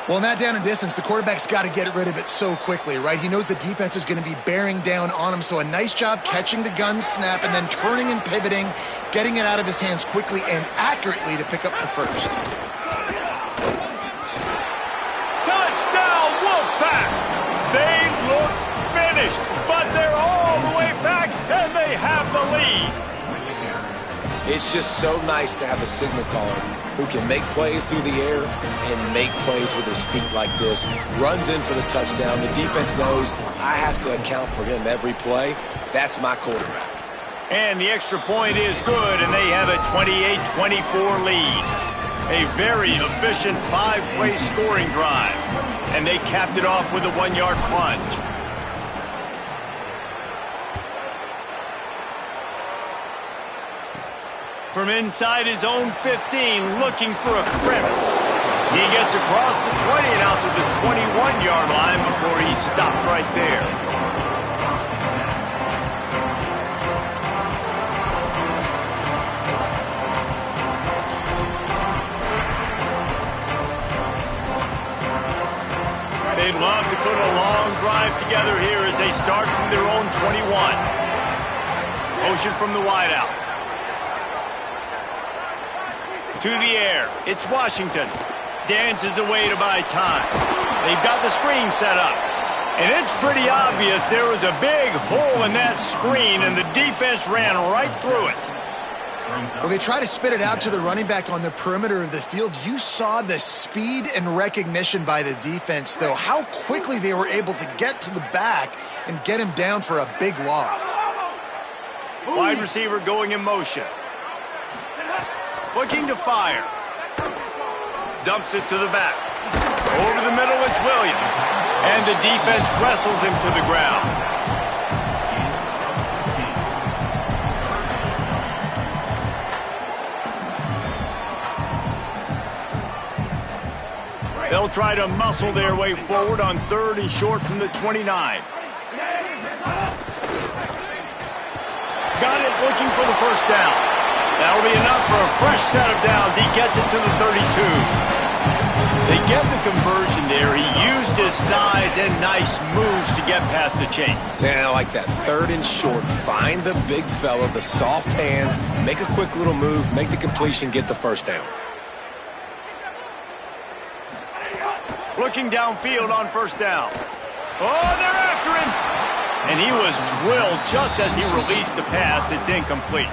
Well, in that down and distance, the quarterback's got to get rid of it so quickly, right? He knows the defense is going to be bearing down on him, so a nice job catching the gun snap and then turning and pivoting, getting it out of his hands quickly and accurately to pick up the first. Touchdown, Wolfpack! They looked finished, but they're all the way back, and they have the lead. It's just so nice to have a signal caller who can make plays through the air and make plays with his feet like this. Runs in for the touchdown. The defense knows I have to account for him every play. That's my quarterback. And the extra point is good, and they have a 28-24 lead. A very efficient 5-play scoring drive. And they capped it off with a 1-yard plunge. From inside his own 15, looking for a crevice. He gets across the 20 and out to the 21-yard line before he stopped right there. They'd love to put a long drive together here as they start from their own 21. Motion from the wideout. To the air, it's Washington. Dances away to buy time. They've got the screen set up. And it's pretty obvious there was a big hole in that screen, and the defense ran right through it. Well, they try to spit it out to the running back on the perimeter of the field. You saw the speed and recognition by the defense, though, how quickly they were able to get to the back and get him down for a big loss. Wide receiver going in motion. Looking to fire. Dumps it to the back. Over the middle, it's Williams. And the defense wrestles him to the ground. They'll try to muscle their way forward on third and short from the 29. Got it, looking for the first down. That'll be enough for a fresh set of downs. He gets it to the 32. They get the conversion there. He used his size and nice moves to get past the chain. I like that. Third and short. Find the big fella, the soft hands, make a quick little move, make the completion, get the first down. Looking downfield on first down. Oh, they're after him. And he was drilled just as he released the pass. It's incomplete.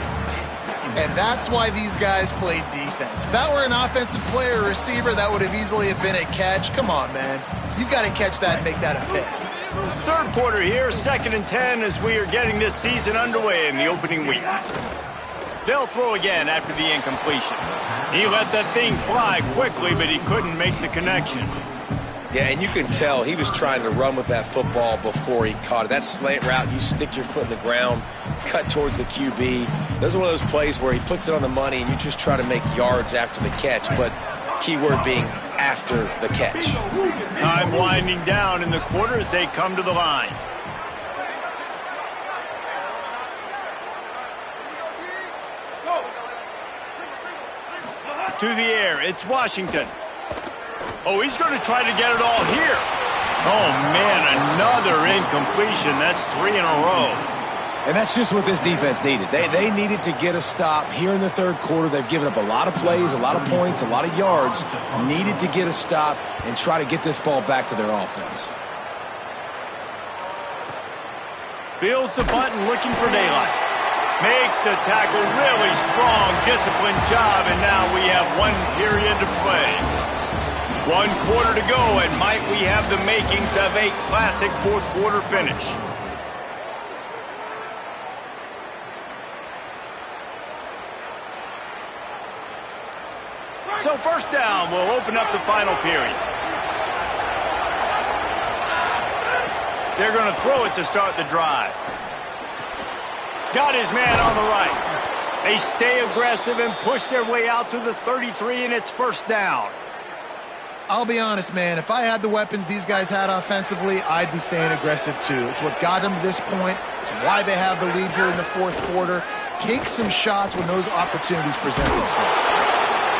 And that's why these guys played defense. If that were an offensive player or receiver, that would have easily have been a catch. Come on, man. You've got to catch that and make that a pick. Third quarter here, 2nd and 10 as we are getting this season underway in the opening week. They'll throw again after the incompletion. He let that thing fly quickly, but he couldn't make the connection. Yeah, and you can tell he was trying to run with that football before he caught it. That slant route, you stick your foot in the ground, cut towards the QB. Those are one of those plays where he puts it on the money and you just try to make yards after the catch, but key word being after the catch. Time winding down in the quarter as they come to the line. To the air, it's Washington. Oh, he's going to try to get it all here. Oh, man, another incompletion. That's 3 in a row. And that's just what this defense needed. They needed to get a stop here in the third quarter. They've given up a lot of plays, a lot of points, a lot of yards. Needed to get a stop and try to get this ball back to their offense. Feels the button, looking for daylight. Makes the tackle, really strong, disciplined job, and now we have 1 period to play. 1 quarter to go, and might we have the makings of a classic fourth quarter finish. So first down will open up the final period. They're going to throw it to start the drive. Got his man on the right. They stay aggressive and push their way out to the 33, and it's first down. I'll be honest, man. If I had the weapons these guys had offensively, I'd be staying aggressive too. It's what got them to this point. It's why they have the lead here in the fourth quarter. Take some shots when those opportunities present themselves.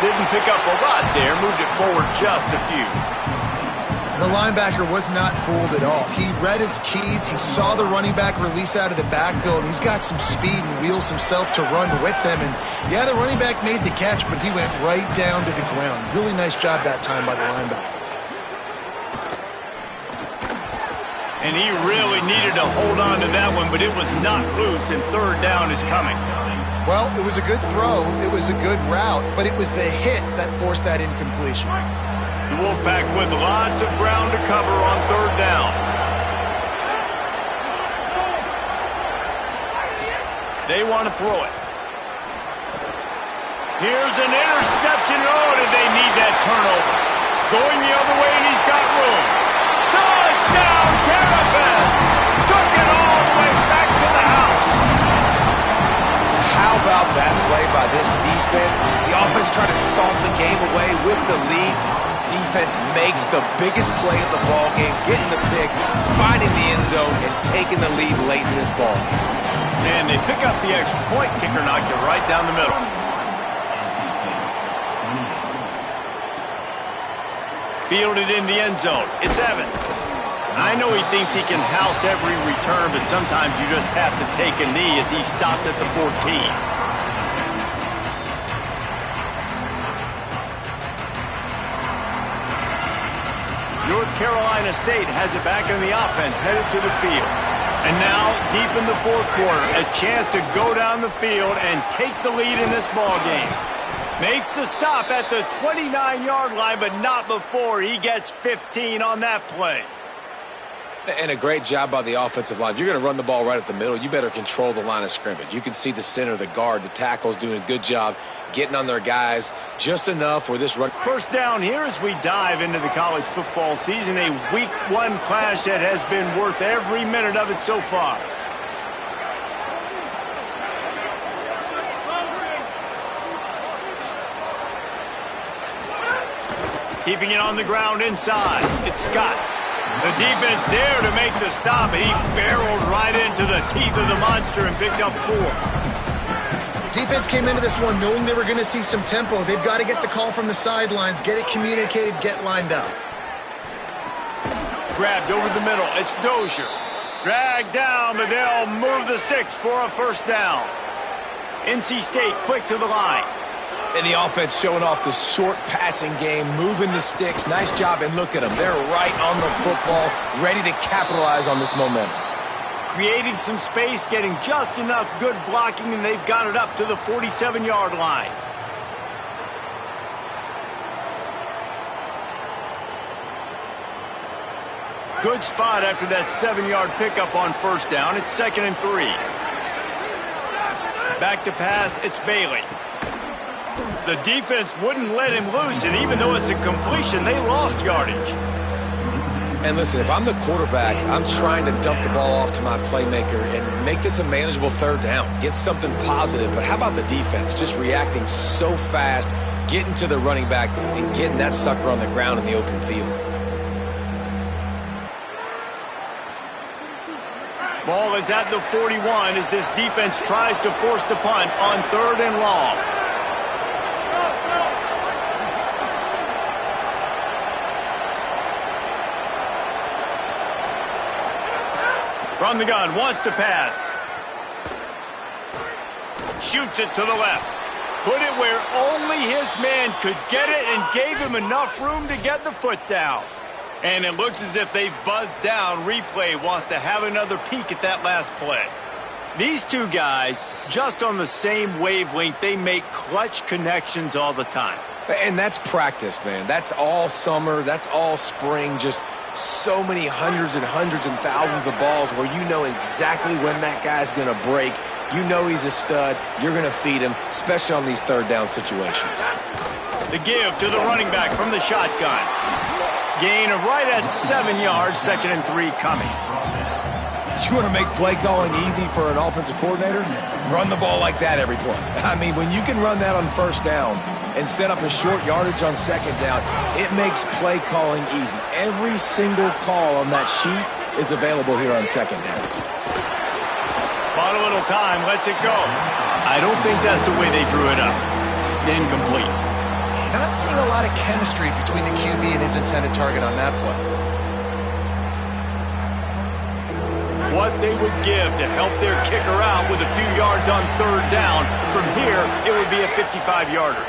Didn't pick up a lot there. Moved it forward just a few. The linebacker was not fooled at all. He read his keys. He saw the running back release out of the backfield, and he's got some speed and wheels himself to run with him. And yeah, the running back made the catch, but he went right down to the ground. Really nice job that time by the linebacker. And he really needed to hold on to that one, but it was not loose, and third down is coming. Well, it was a good throw. It was a good route, but it was the hit that forced that incompletion. The Wolfpack with lots of ground to cover on third down. They want to throw it. Here's an interception. Oh, did they need that turnover? Going the other way, and he's got room. Touchdown, Terrapins! Took it all the way back to the house. How about that play by this defense? The offense trying to salt the game away with the lead. Defense makes the biggest play of the ball game, getting the pick, finding the end zone, and taking the lead late in this ball game. And they pick up the extra point. Kicker knocked it right down the middle. Fielded in the end zone. It's Evans. I know he thinks he can house every return, but sometimes you just have to take a knee as he stopped at the 14. North Carolina State has it back in the offense, headed to the field. And now, deep in the fourth quarter, a chance to go down the field and take the lead in this ball game. Makes the stop at the 29-yard line, but not before he gets 15 on that play. And a great job by the offensive line. If you're going to run the ball right at the middle, you better control the line of scrimmage. You can see the center, the guard, the tackles doing a good job getting on their guys just enough where this run. First down here as we dive into the college football season, a week one clash that has been worth every minute of it so far. Keeping it on the ground inside, it's Scott. The defense there to make the stop, and he barreled right into the teeth of the monster and picked up 4. Defense came into this one knowing they were going to see some tempo. They've got to get the call from the sidelines, get it communicated, get lined up. Grabbed over the middle. It's Dozier. Dragged down, but they'll move the sticks for a first down. NC State quick to the line. And the offense showing off the short passing game, moving the sticks. Nice job, and look at them. They're right on the football, ready to capitalize on this momentum. Creating some space, getting just enough good blocking, and they've got it up to the 47-yard line. Good spot after that 7-yard pickup on first down. It's 2nd and 3. Back to pass, it's Bailey. The defense wouldn't let him loose, and even though it's a completion, they lost yardage. And listen, if I'm the quarterback, I'm trying to dump the ball off to my playmaker and make this a manageable 3rd down. Get something positive. But how about the defense? Just reacting so fast, getting to the running back, and getting that sucker on the ground in the open field. Ball is at the 41 as this defense tries to force the punt on 3rd and long. From the gun, wants to pass. Shoots it to the left. Put it where only his man could get it and gave him enough room to get the foot down. And it looks as if they've buzzed down. Replay wants to have another peek at that last play. These two guys, just on the same wavelength, they make clutch connections all the time. And that's practiced, man. That's all summer. That's all spring. Just so many hundreds and thousands of balls where you know exactly when that guy's going to break. You know he's a stud. You're going to feed him, especially on these 3rd down situations. The give to the running back from the shotgun. Gain of right at 7 yards, 2nd and 3 coming. You want to make play calling easy for an offensive coordinator? Run the ball like that every play. I mean, when you can run that on 1st down and set up a short yardage on 2nd down, it makes play calling easy. Every single call on that sheet is available here on 2nd down. Bought a little time, lets it go. I don't think that's the way they drew it up. Incomplete. Not seeing a lot of chemistry between the QB and his intended target on that play. What they would give to help their kicker out with a few yards on 3rd down. From here, it would be a 55-yarder.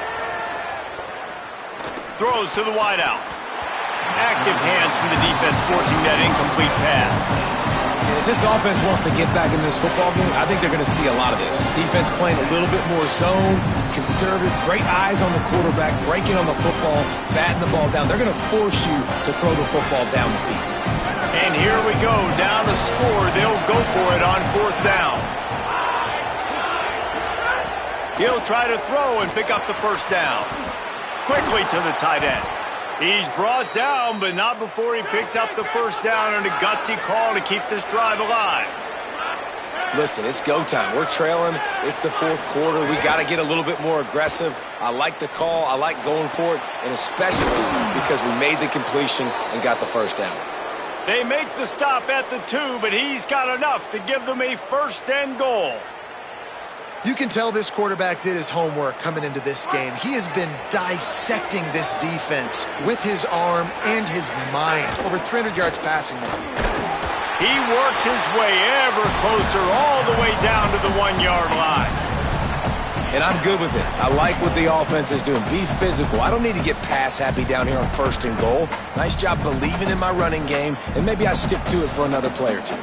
Throws to the wideout. Active hands from the defense forcing that incomplete pass. And if this offense wants to get back in this football game, I think they're going to see a lot of this. Defense playing a little bit more zone, conservative, great eyes on the quarterback, breaking on the football, batting the ball down. They're going to force you to throw the football down the field. And here we go, down to score. They'll go for it on 4th down. He'll try to throw and pick up the 1st down. Quickly to the tight end. He's brought down, but not before he picks up the 1st down and a gutsy call to keep this drive alive. Listen, it's go time. We're trailing. It's the 4th quarter. We got to get a little bit more aggressive. I like the call. I like going for it, and especially because we made the completion and got the 1st down. They make the stop at the 2, but he's got enough to give them a 1st and goal. You can tell this quarterback did his homework coming into this game. He has been dissecting this defense with his arm and his mind. Over 300 yards passing now. He works his way ever closer all the way down to the 1-yard line. And I'm good with it. I like what the offense is doing. Be physical. I don't need to get pass happy down here on 1st and goal. Nice job believing in my running game, and maybe I stick to it for another play or two.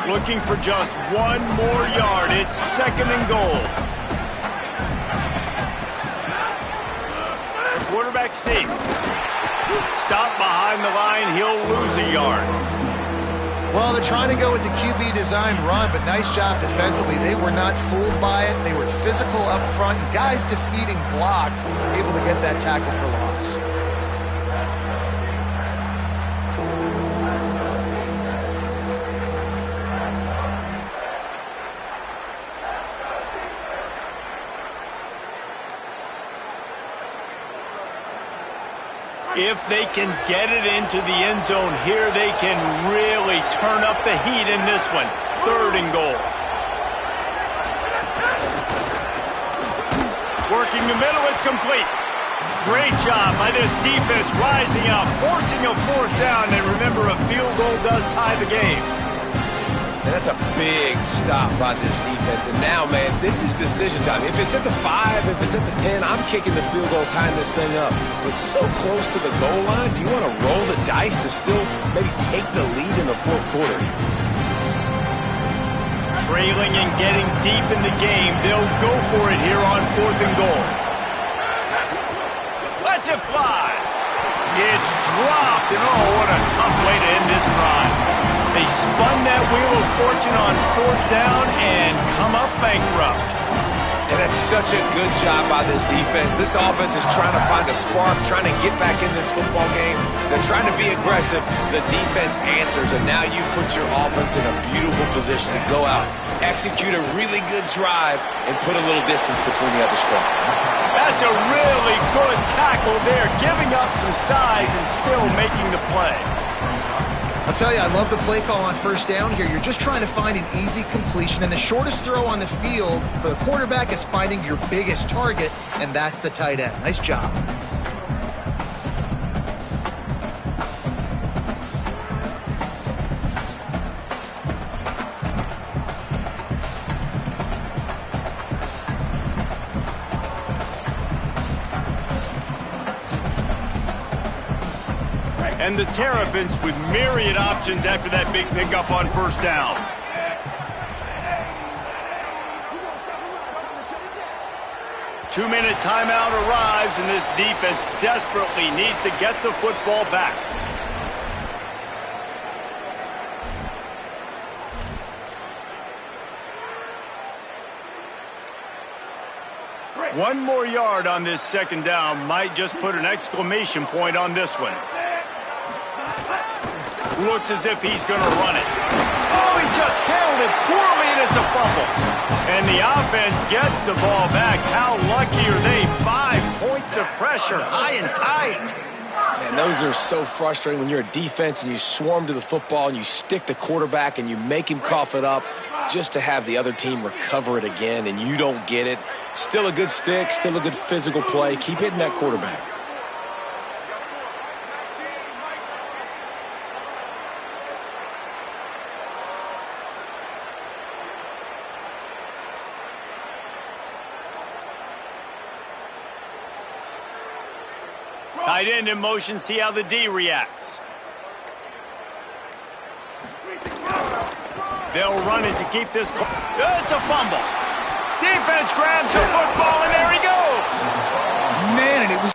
Looking for just 1 more yard. It's 2nd and goal. The quarterback sneak. Stop behind the line. He'll lose a yard. Well, they're trying to go with the QB designed run, but nice job defensively. They were not fooled by it. They were physical up front. Guys defeating blocks, able to get that tackle for loss. If they can get it into the end zone here, they can really turn up the heat in this one. 3rd and goal. Working the middle, it's complete. Great job by this defense rising up, forcing a 4th down, and remember, a field goal does tie the game. And That's a big stop by this defense. And now, man, this is decision time. If it's at the 5, if it's at the 10, I'm kicking the field goal, tying this thing up. But so close to the goal line, do you want to roll the dice to still maybe take the lead in the fourth quarter? Trailing and getting deep in the game, they'll go for it here on 4th and goal. Let's it fly. It's dropped, and oh, what a tough way to end this drive. They spun that wheel of fortune on 4th down and come up bankrupt. And that's such a good job by this defense. This offense is trying to find a spark, trying to get back in this football game. They're trying to be aggressive. The defense answers, and now you put your offense in a beautiful position to go out, execute a really good drive, and put a little distance between the other squad. That's a really good tackle there, giving up some size and still making the play. I'll tell you, I love the play call on 1st down here. You're just trying to find an easy completion, and the shortest throw on the field for the quarterback is finding your biggest target, and that's the tight end. Nice job. And the Terrapins with myriad options after that big pickup on 1st down. Two-minute timeout arrives, and this defense desperately needs to get the football back. One more yard on this 2nd down might just put an exclamation point on this one. Looks as if he's going to run it. Oh, he just handled it poorly, and it's a fumble. And the offense gets the ball back. How lucky are they? 5 points of pressure, high and tight. Man, those are so frustrating when you're a defense and you swarm to the football and you stick the quarterback and you make him cough it up just to have the other team recover it again, and you don't get it. Still a good stick, still a good physical play. Keep hitting that quarterback. Tight end in motion, see how the D reacts. They'll run it to keep this. It's a fumble. Defense grabs the football, and there he goes. Man, and it was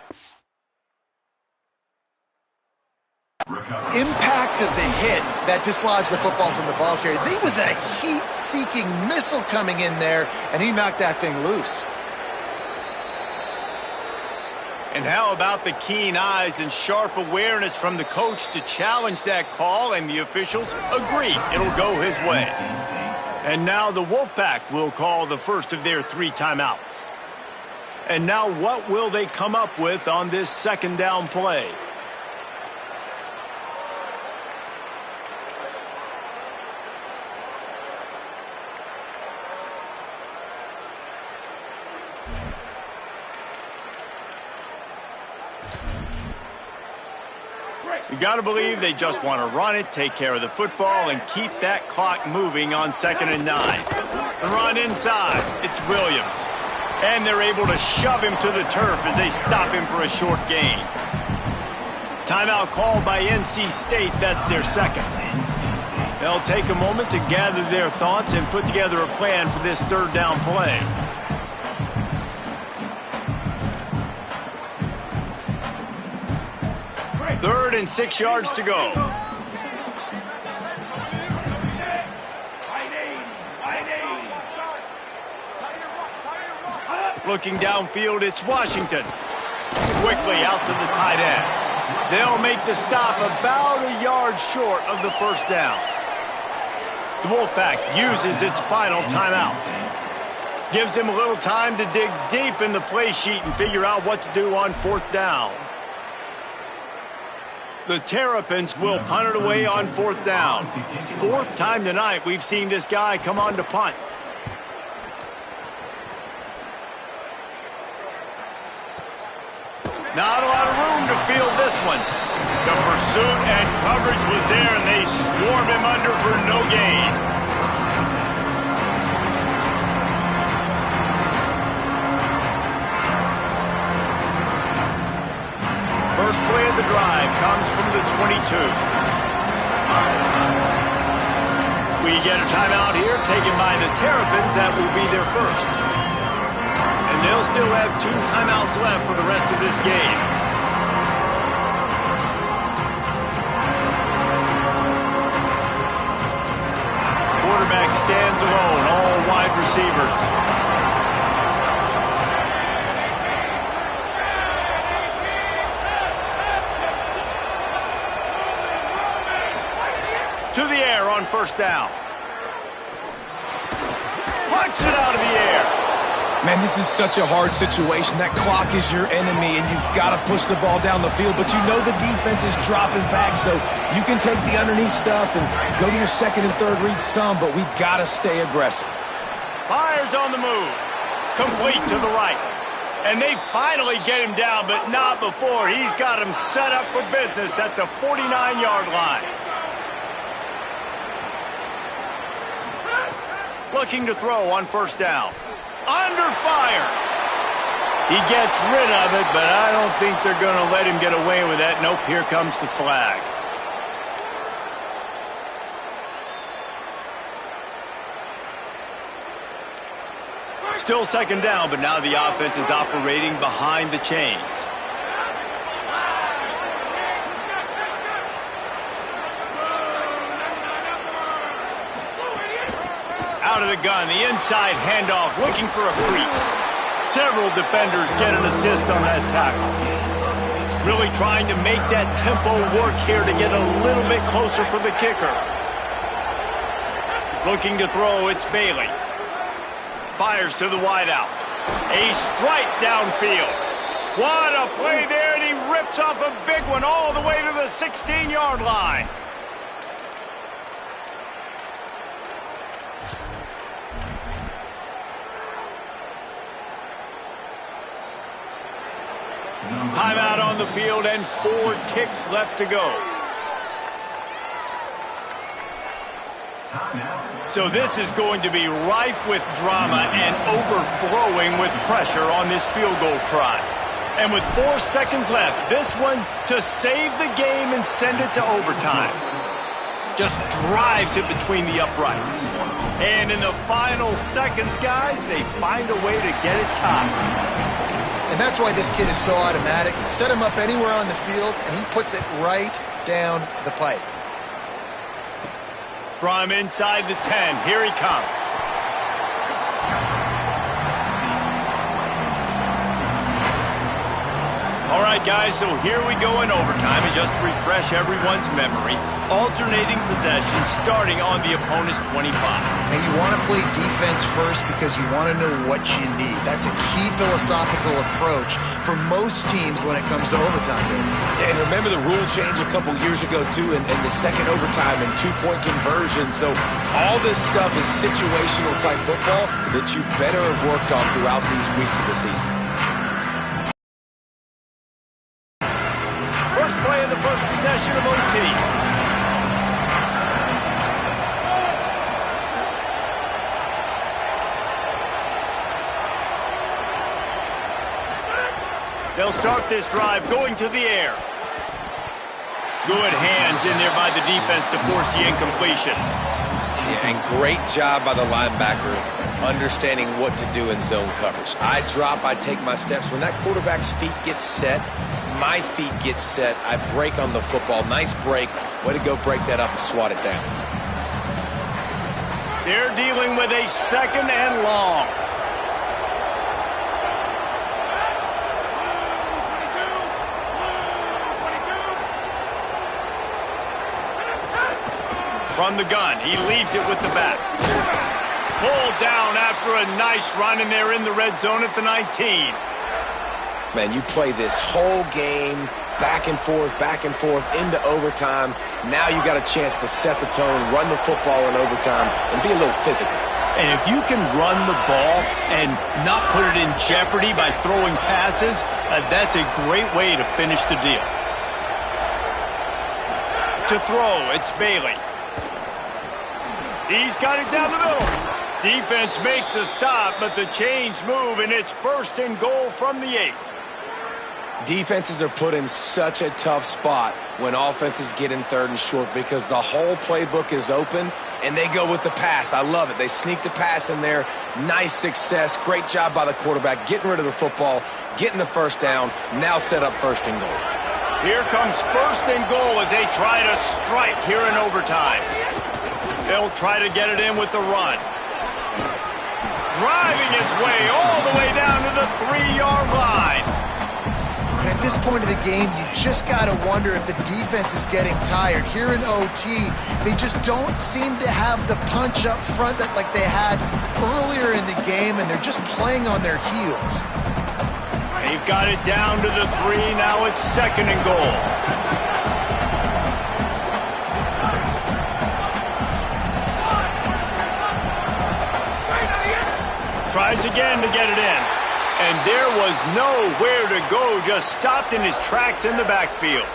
impact of the hit that dislodged the football from the ball carrier. There was a heat-seeking missile coming in there, and he knocked that thing loose. And how about the keen eyes and sharp awareness from the coach to challenge that call, and the officials agree it'll go his way. And now the Wolfpack will call the first of their 3 timeouts. And now what will they come up with on this 2nd down play? You got to believe they just want to run it, take care of the football, and keep that clock moving on 2nd and 9. The run inside. It's Williams. And they're able to shove him to the turf as they stop him for a short gain. Timeout called by NC State. That's their 2nd. They'll take a moment to gather their thoughts and put together a plan for this 3rd down play. Third and 6 yards to go. Looking downfield, it's Washington. Quickly out to the tight end. They'll make the stop about a yard short of the 1st down. The Wolfpack uses its final timeout. Gives him a little time to dig deep in the play sheet and figure out what to do on 4th down. The Terrapins will punt it away on 4th down. 4th time tonight we've seen this guy come on to punt. Not a lot of room to field this one. The pursuit and coverage was there, and they swarmed him under for no gain. 2. We get a timeout here taken by the Terrapins. That will be their first. And they'll still have 2 timeouts left for the rest of this game. Quarterback stands alone, all wide receivers. To the air on first down. Punts it out of the air. Man, this is such a hard situation. That clock is your enemy, and you've got to push the ball down the field. But you know the defense is dropping back, so you can take the underneath stuff and go to your second and third read some, but we've got to stay aggressive. Fires on the move. Complete to the right. And they finally get him down, but not before. He's got him set up for business at the 49-yard line. Looking to throw on first down. Under fire. He gets rid of it, but I don't think they're going to let him get away with that. Nope, here comes the flag. Still second down, but now the offense is operating behind the chains. Out of the gun, the inside handoff, looking for a crease. Several defenders get an assist on that tackle. Really trying to make that tempo work here to get a little bit closer for the kicker. Looking to throw, it's Bailey. Fires to the wideout. A strike downfield. What a play there, and he rips off a big one all the way to the 16-yard line. Timeout on the field and 4 ticks left to go. So this is going to be rife with drama and overflowing with pressure on this field goal try. And with 4 seconds left, this one to save the game and send it to overtime. Just drives it between the uprights. And in the final seconds, guys, they find a way to get it tied. And that's why this kid is so automatic. Set him up anywhere on the field, and he puts it right down the pipe. From inside the 10, here he comes. All right, guys, so here we go in overtime. And just to refresh everyone's memory, alternating possession starting on the opponent's 25. And you want to play defense first because you want to know what you need. That's a key philosophical approach for most teams when it comes to overtime. Yeah, and remember the rule change a couple years ago, too, and the second overtime and 2-point conversion. So all this stuff is situational type football that you better have worked on throughout these weeks of the season. First play of the first possession of OT. They'll start this drive going to the air. Good hands in there by the defense to force the incompletion. Yeah, and great job by the linebacker understanding what to do in zone coverage. I drop, I take my steps. When that quarterback's feet get set, my feet get set. I break on the football. Nice break. Way to go break that up and swat it down. They're dealing with a second and long. From the gun, he leaves it with the back. Pulled down after a nice run, and they're in the red zone at the 19. Man, you play this whole game back and forth into overtime. Now you got a chance to set the tone, run the football in overtime, and be a little physical. And if you can run the ball and not put it in jeopardy by throwing passes, that's a great way to finish the deal. To throw, it's Bailey. He's got it down the middle. Defense makes a stop, but the chains move, and it's first and goal from the 8. Defenses are put in such a tough spot when offenses get in 3rd and short because the whole playbook is open and they go with the pass. I love it. They sneak the pass in there. Nice success. Great job by the quarterback getting rid of the football, getting the first down, now set up 1st and goal. Here comes 1st and goal as they try to strike here in overtime. They'll try to get it in with the run. Driving his way all the way down to the 3-yard line. And at this point of the game, you just got to wonder if the defense is getting tired. Here in OT, they just don't seem to have the punch up front that like they had earlier in the game, and they're just playing on their heels. They've got it down to the 3. Now it's 2nd and goal. Tries again to get it in. And there was nowhere to go, just stopped in his tracks in the backfield.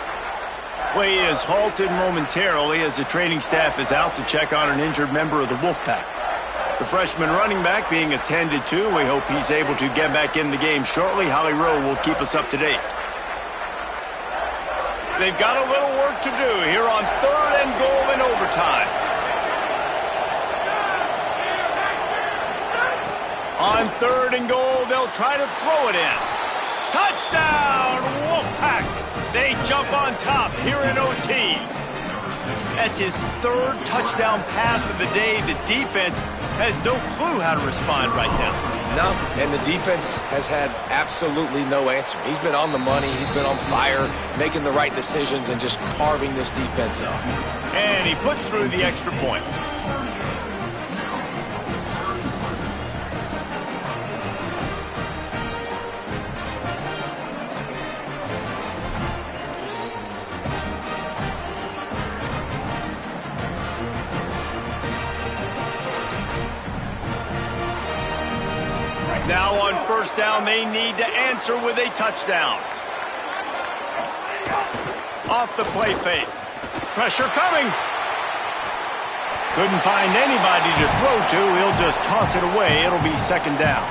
Play is halted momentarily as the training staff is out to check on an injured member of the Wolfpack. The freshman running back being attended to. We hope he's able to get back in the game shortly. Holly Rowe will keep us up to date. They've got a little work to do here on 3rd and goal in overtime. On 3rd and goal, they'll try to throw it in. Touchdown, Wolfpack! They jump on top here in OT. That's his 3rd touchdown pass of the day. The defense has no clue how to respond right now. No, and the defense has had absolutely no answer. He's been on the money. He's been on fire, making the right decisions and just carving this defense up. And he puts through the extra point. Now on 1st down, they need to answer with a touchdown. Off the play fake. Pressure coming. Couldn't find anybody to throw to. He'll just toss it away. It'll be 2nd down.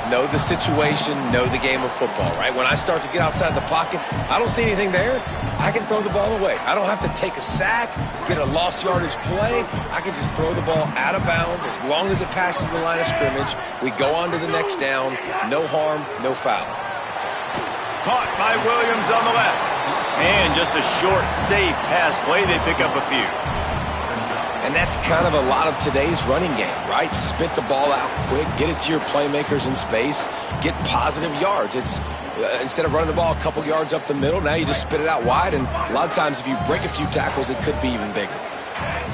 Know the situation, know the game of football, right? When I start to get outside the pocket, I don't see anything there. I can throw the ball away. I don't have to take a sack, get a lost yardage play. I can just throw the ball out of bounds as long as it passes the line of scrimmage. We go on to the next down. No harm, no foul. Caught by Williams on the left. And just a short, safe pass play. They pick up a few. And that's kind of a lot of today's running game, right? Spit the ball out quick, get it to your playmakers in space, get positive yards. It's instead of running the ball a couple yards up the middle, now you just spit it out wide, and a lot of times if you break a few tackles, it could be even bigger.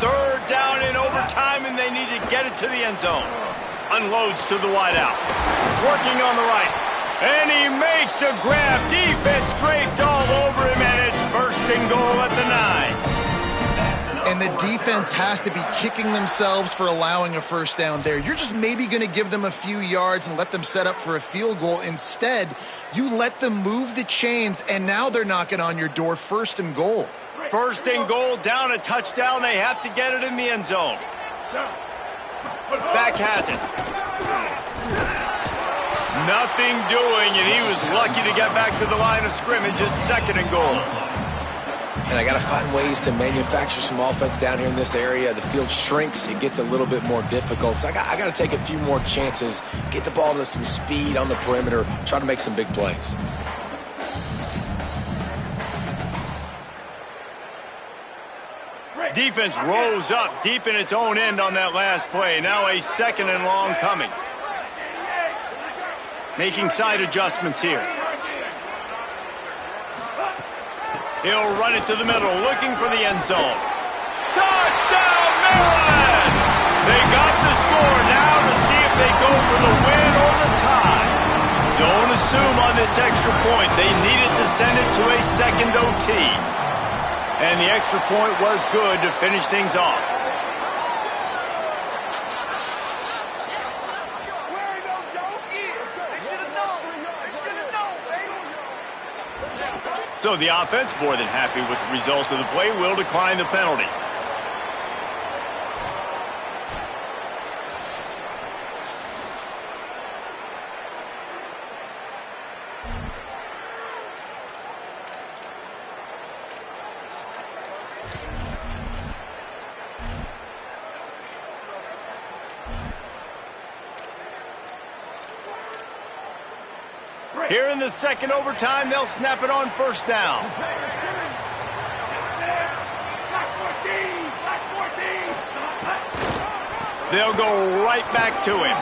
3rd down in overtime, and they need to get it to the end zone. Unloads to the wide out. Working on the right. And he makes a grab. Defense draped all over him, and it's 1st and goal at the 9. And the defense has to be kicking themselves for allowing a 1st down there. You're just maybe going to give them a few yards and let them set up for a field goal. Instead, you let them move the chains, and now they're knocking on your door. 1st and goal. 1st and goal, down a touchdown. They have to get it in the end zone. Back has it. Nothing doing, and he was lucky to get back to the line of scrimmage. It's 2nd and goal. And I got to find ways to manufacture some offense down here in this area. The field shrinks. It gets a little bit more difficult. So I got to take a few more chances, get the ball to some speed on the perimeter, try to make some big plays. Defense rose up deep in its own end on that last play. Now a 2nd and long coming. Making side adjustments here. He'll run it to the middle, looking for the end zone. Touchdown, Maryland! They got the score. Now to see if they go for the win or the tie. Don't assume on this extra point. They needed to send it to a 2nd OT. And the extra point was good to finish things off. So the offense, more than happy with the result of the play, will decline the penalty. Here in the second overtime, they'll snap it on first down. Black 14! Black 14! They'll go right back to him.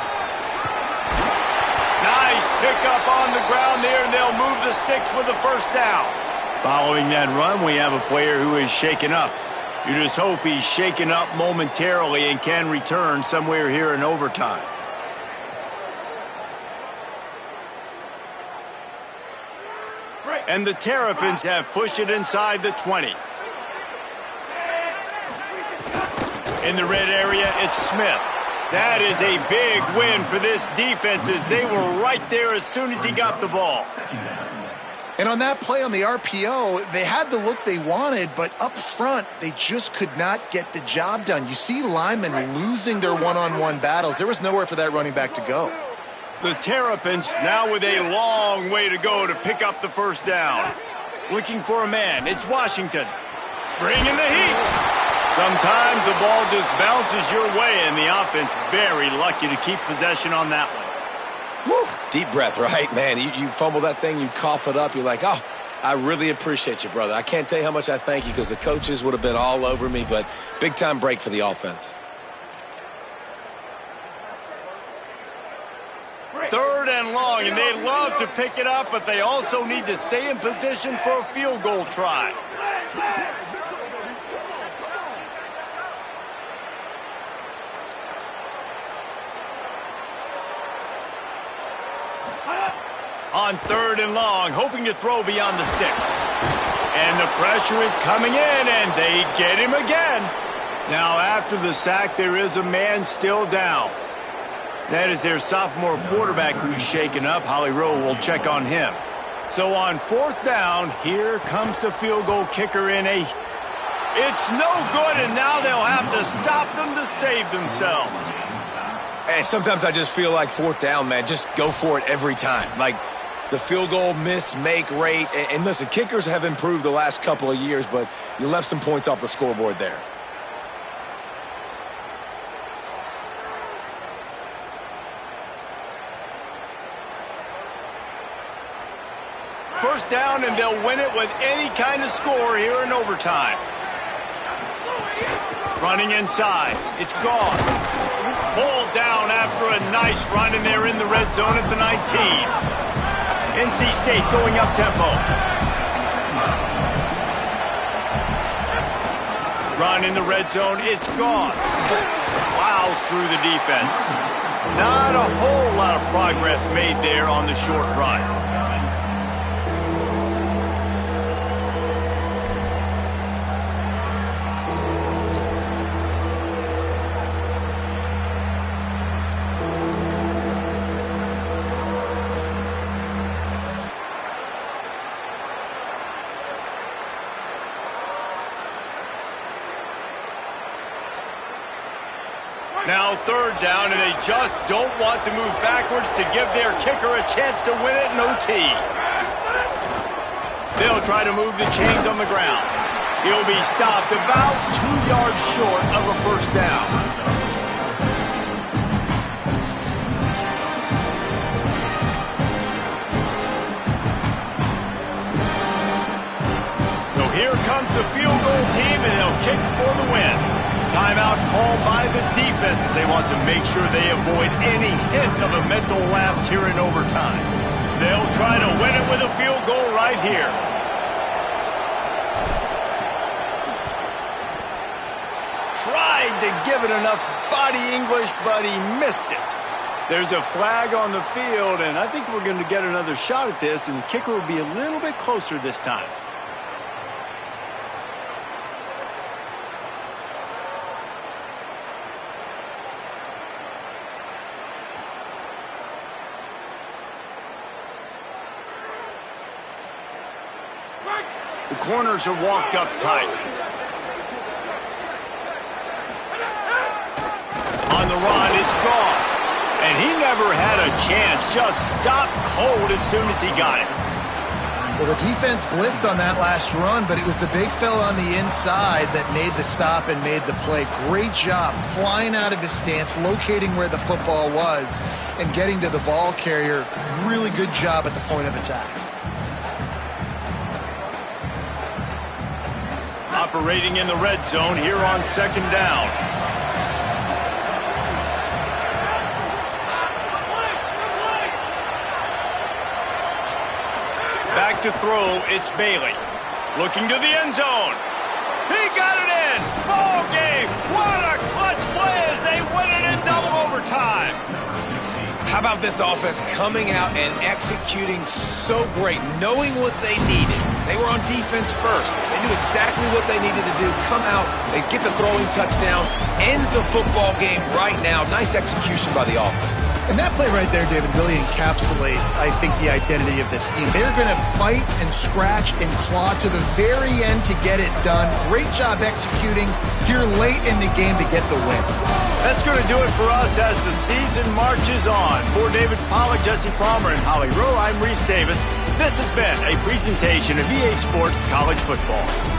Nice pickup on the ground there, and they'll move the sticks with the first down. Following that run, we have a player who is shaken up. You just hope he's shaken up momentarily and can return somewhere here in overtime. And the Terrapins have pushed it inside the 20. In the red area, it's Smith. That is a big win for this defense as they were right there as soon as he got the ball. And on that play on the RPO, they had the look they wanted, but up front, they just could not get the job done. You see linemen losing their one-on-one battles. There was nowhere for that running back to go. The Terrapins now with a long way to go to pick up the first down. Looking for a man. It's Washington. Bringing the heat. Sometimes the ball just bounces your way, and the offense very lucky to keep possession on that one. Woo. Deep breath, right, man? You fumble that thing, you cough it up, you're like, oh, I really appreciate you, brother. I can't tell you how much I thank you because the coaches would have been all over me, but big-time break for the offense. Third and long, and they love to pick it up, but they also need to stay in position for a field goal try. On third and long, hoping to throw beyond the sticks. And the pressure is coming in, and they get him again. Now, after the sack, there is a man still down. That is their sophomore quarterback who's shaken up. Holly Rowe will check on him. So on fourth down, here comes the field goal kicker in a... It's no good, and now they'll have to stop them to save themselves. Hey, sometimes I just feel like fourth down, man. Just go for it every time. Like the field goal miss-make rate. And listen, kickers have improved the last couple of years, but you left some points off the scoreboard there. First down, and they'll win it with any kind of score here in overtime. Running inside. It's gone. Pulled down after a nice run, and they're in the red zone at the 19. NC State going up tempo. Run in the red zone. It's gone. Plows through the defense. Not a whole lot of progress made there on the short run. Now third down, and they just don't want to move backwards to give their kicker a chance to win it in OT. They'll try to move the chains on the ground. He'll be stopped about 2 yards short of a first down. So here comes the field goal team, and they'll kick for the win. Timeout called by the defense as they want to make sure they avoid any hint of a mental lapse here in overtime. They'll try to win it with a field goal right here. Tried to give it enough body English, but he missed it. There's a flag on the field, and I think we're going to get another shot at this, and the kicker will be a little bit closer this time. The corners are walked up tight. On the run, it's Goff. And he never had a chance. Just stopped cold as soon as he got it. Well, the defense blitzed on that last run, but it was the big fella on the inside that made the stop and made the play. Great job flying out of his stance, locating where the football was, and getting to the ball carrier. Really good job at the point of attack. Operating in the red zone here on 2nd down. Back to throw, it's Bailey. Looking to the end zone. He got it in! Ball game! What a clutch play as they win it in double overtime! How about this offense coming out and executing so great, knowing what they needed? They were on defense first. They knew exactly what they needed to do. Come out, they get the throwing touchdown, end the football game right now. Nice execution by the offense. And that play right there, David, really encapsulates, I think, the identity of this team. They're going to fight and scratch and claw to the very end to get it done. Great job executing here late in the game to get the win. That's going to do it for us as the season marches on. For David Pollack, Jesse Palmer, and Holly Rowe, I'm Reese Davis. This has been a presentation of EA Sports College Football.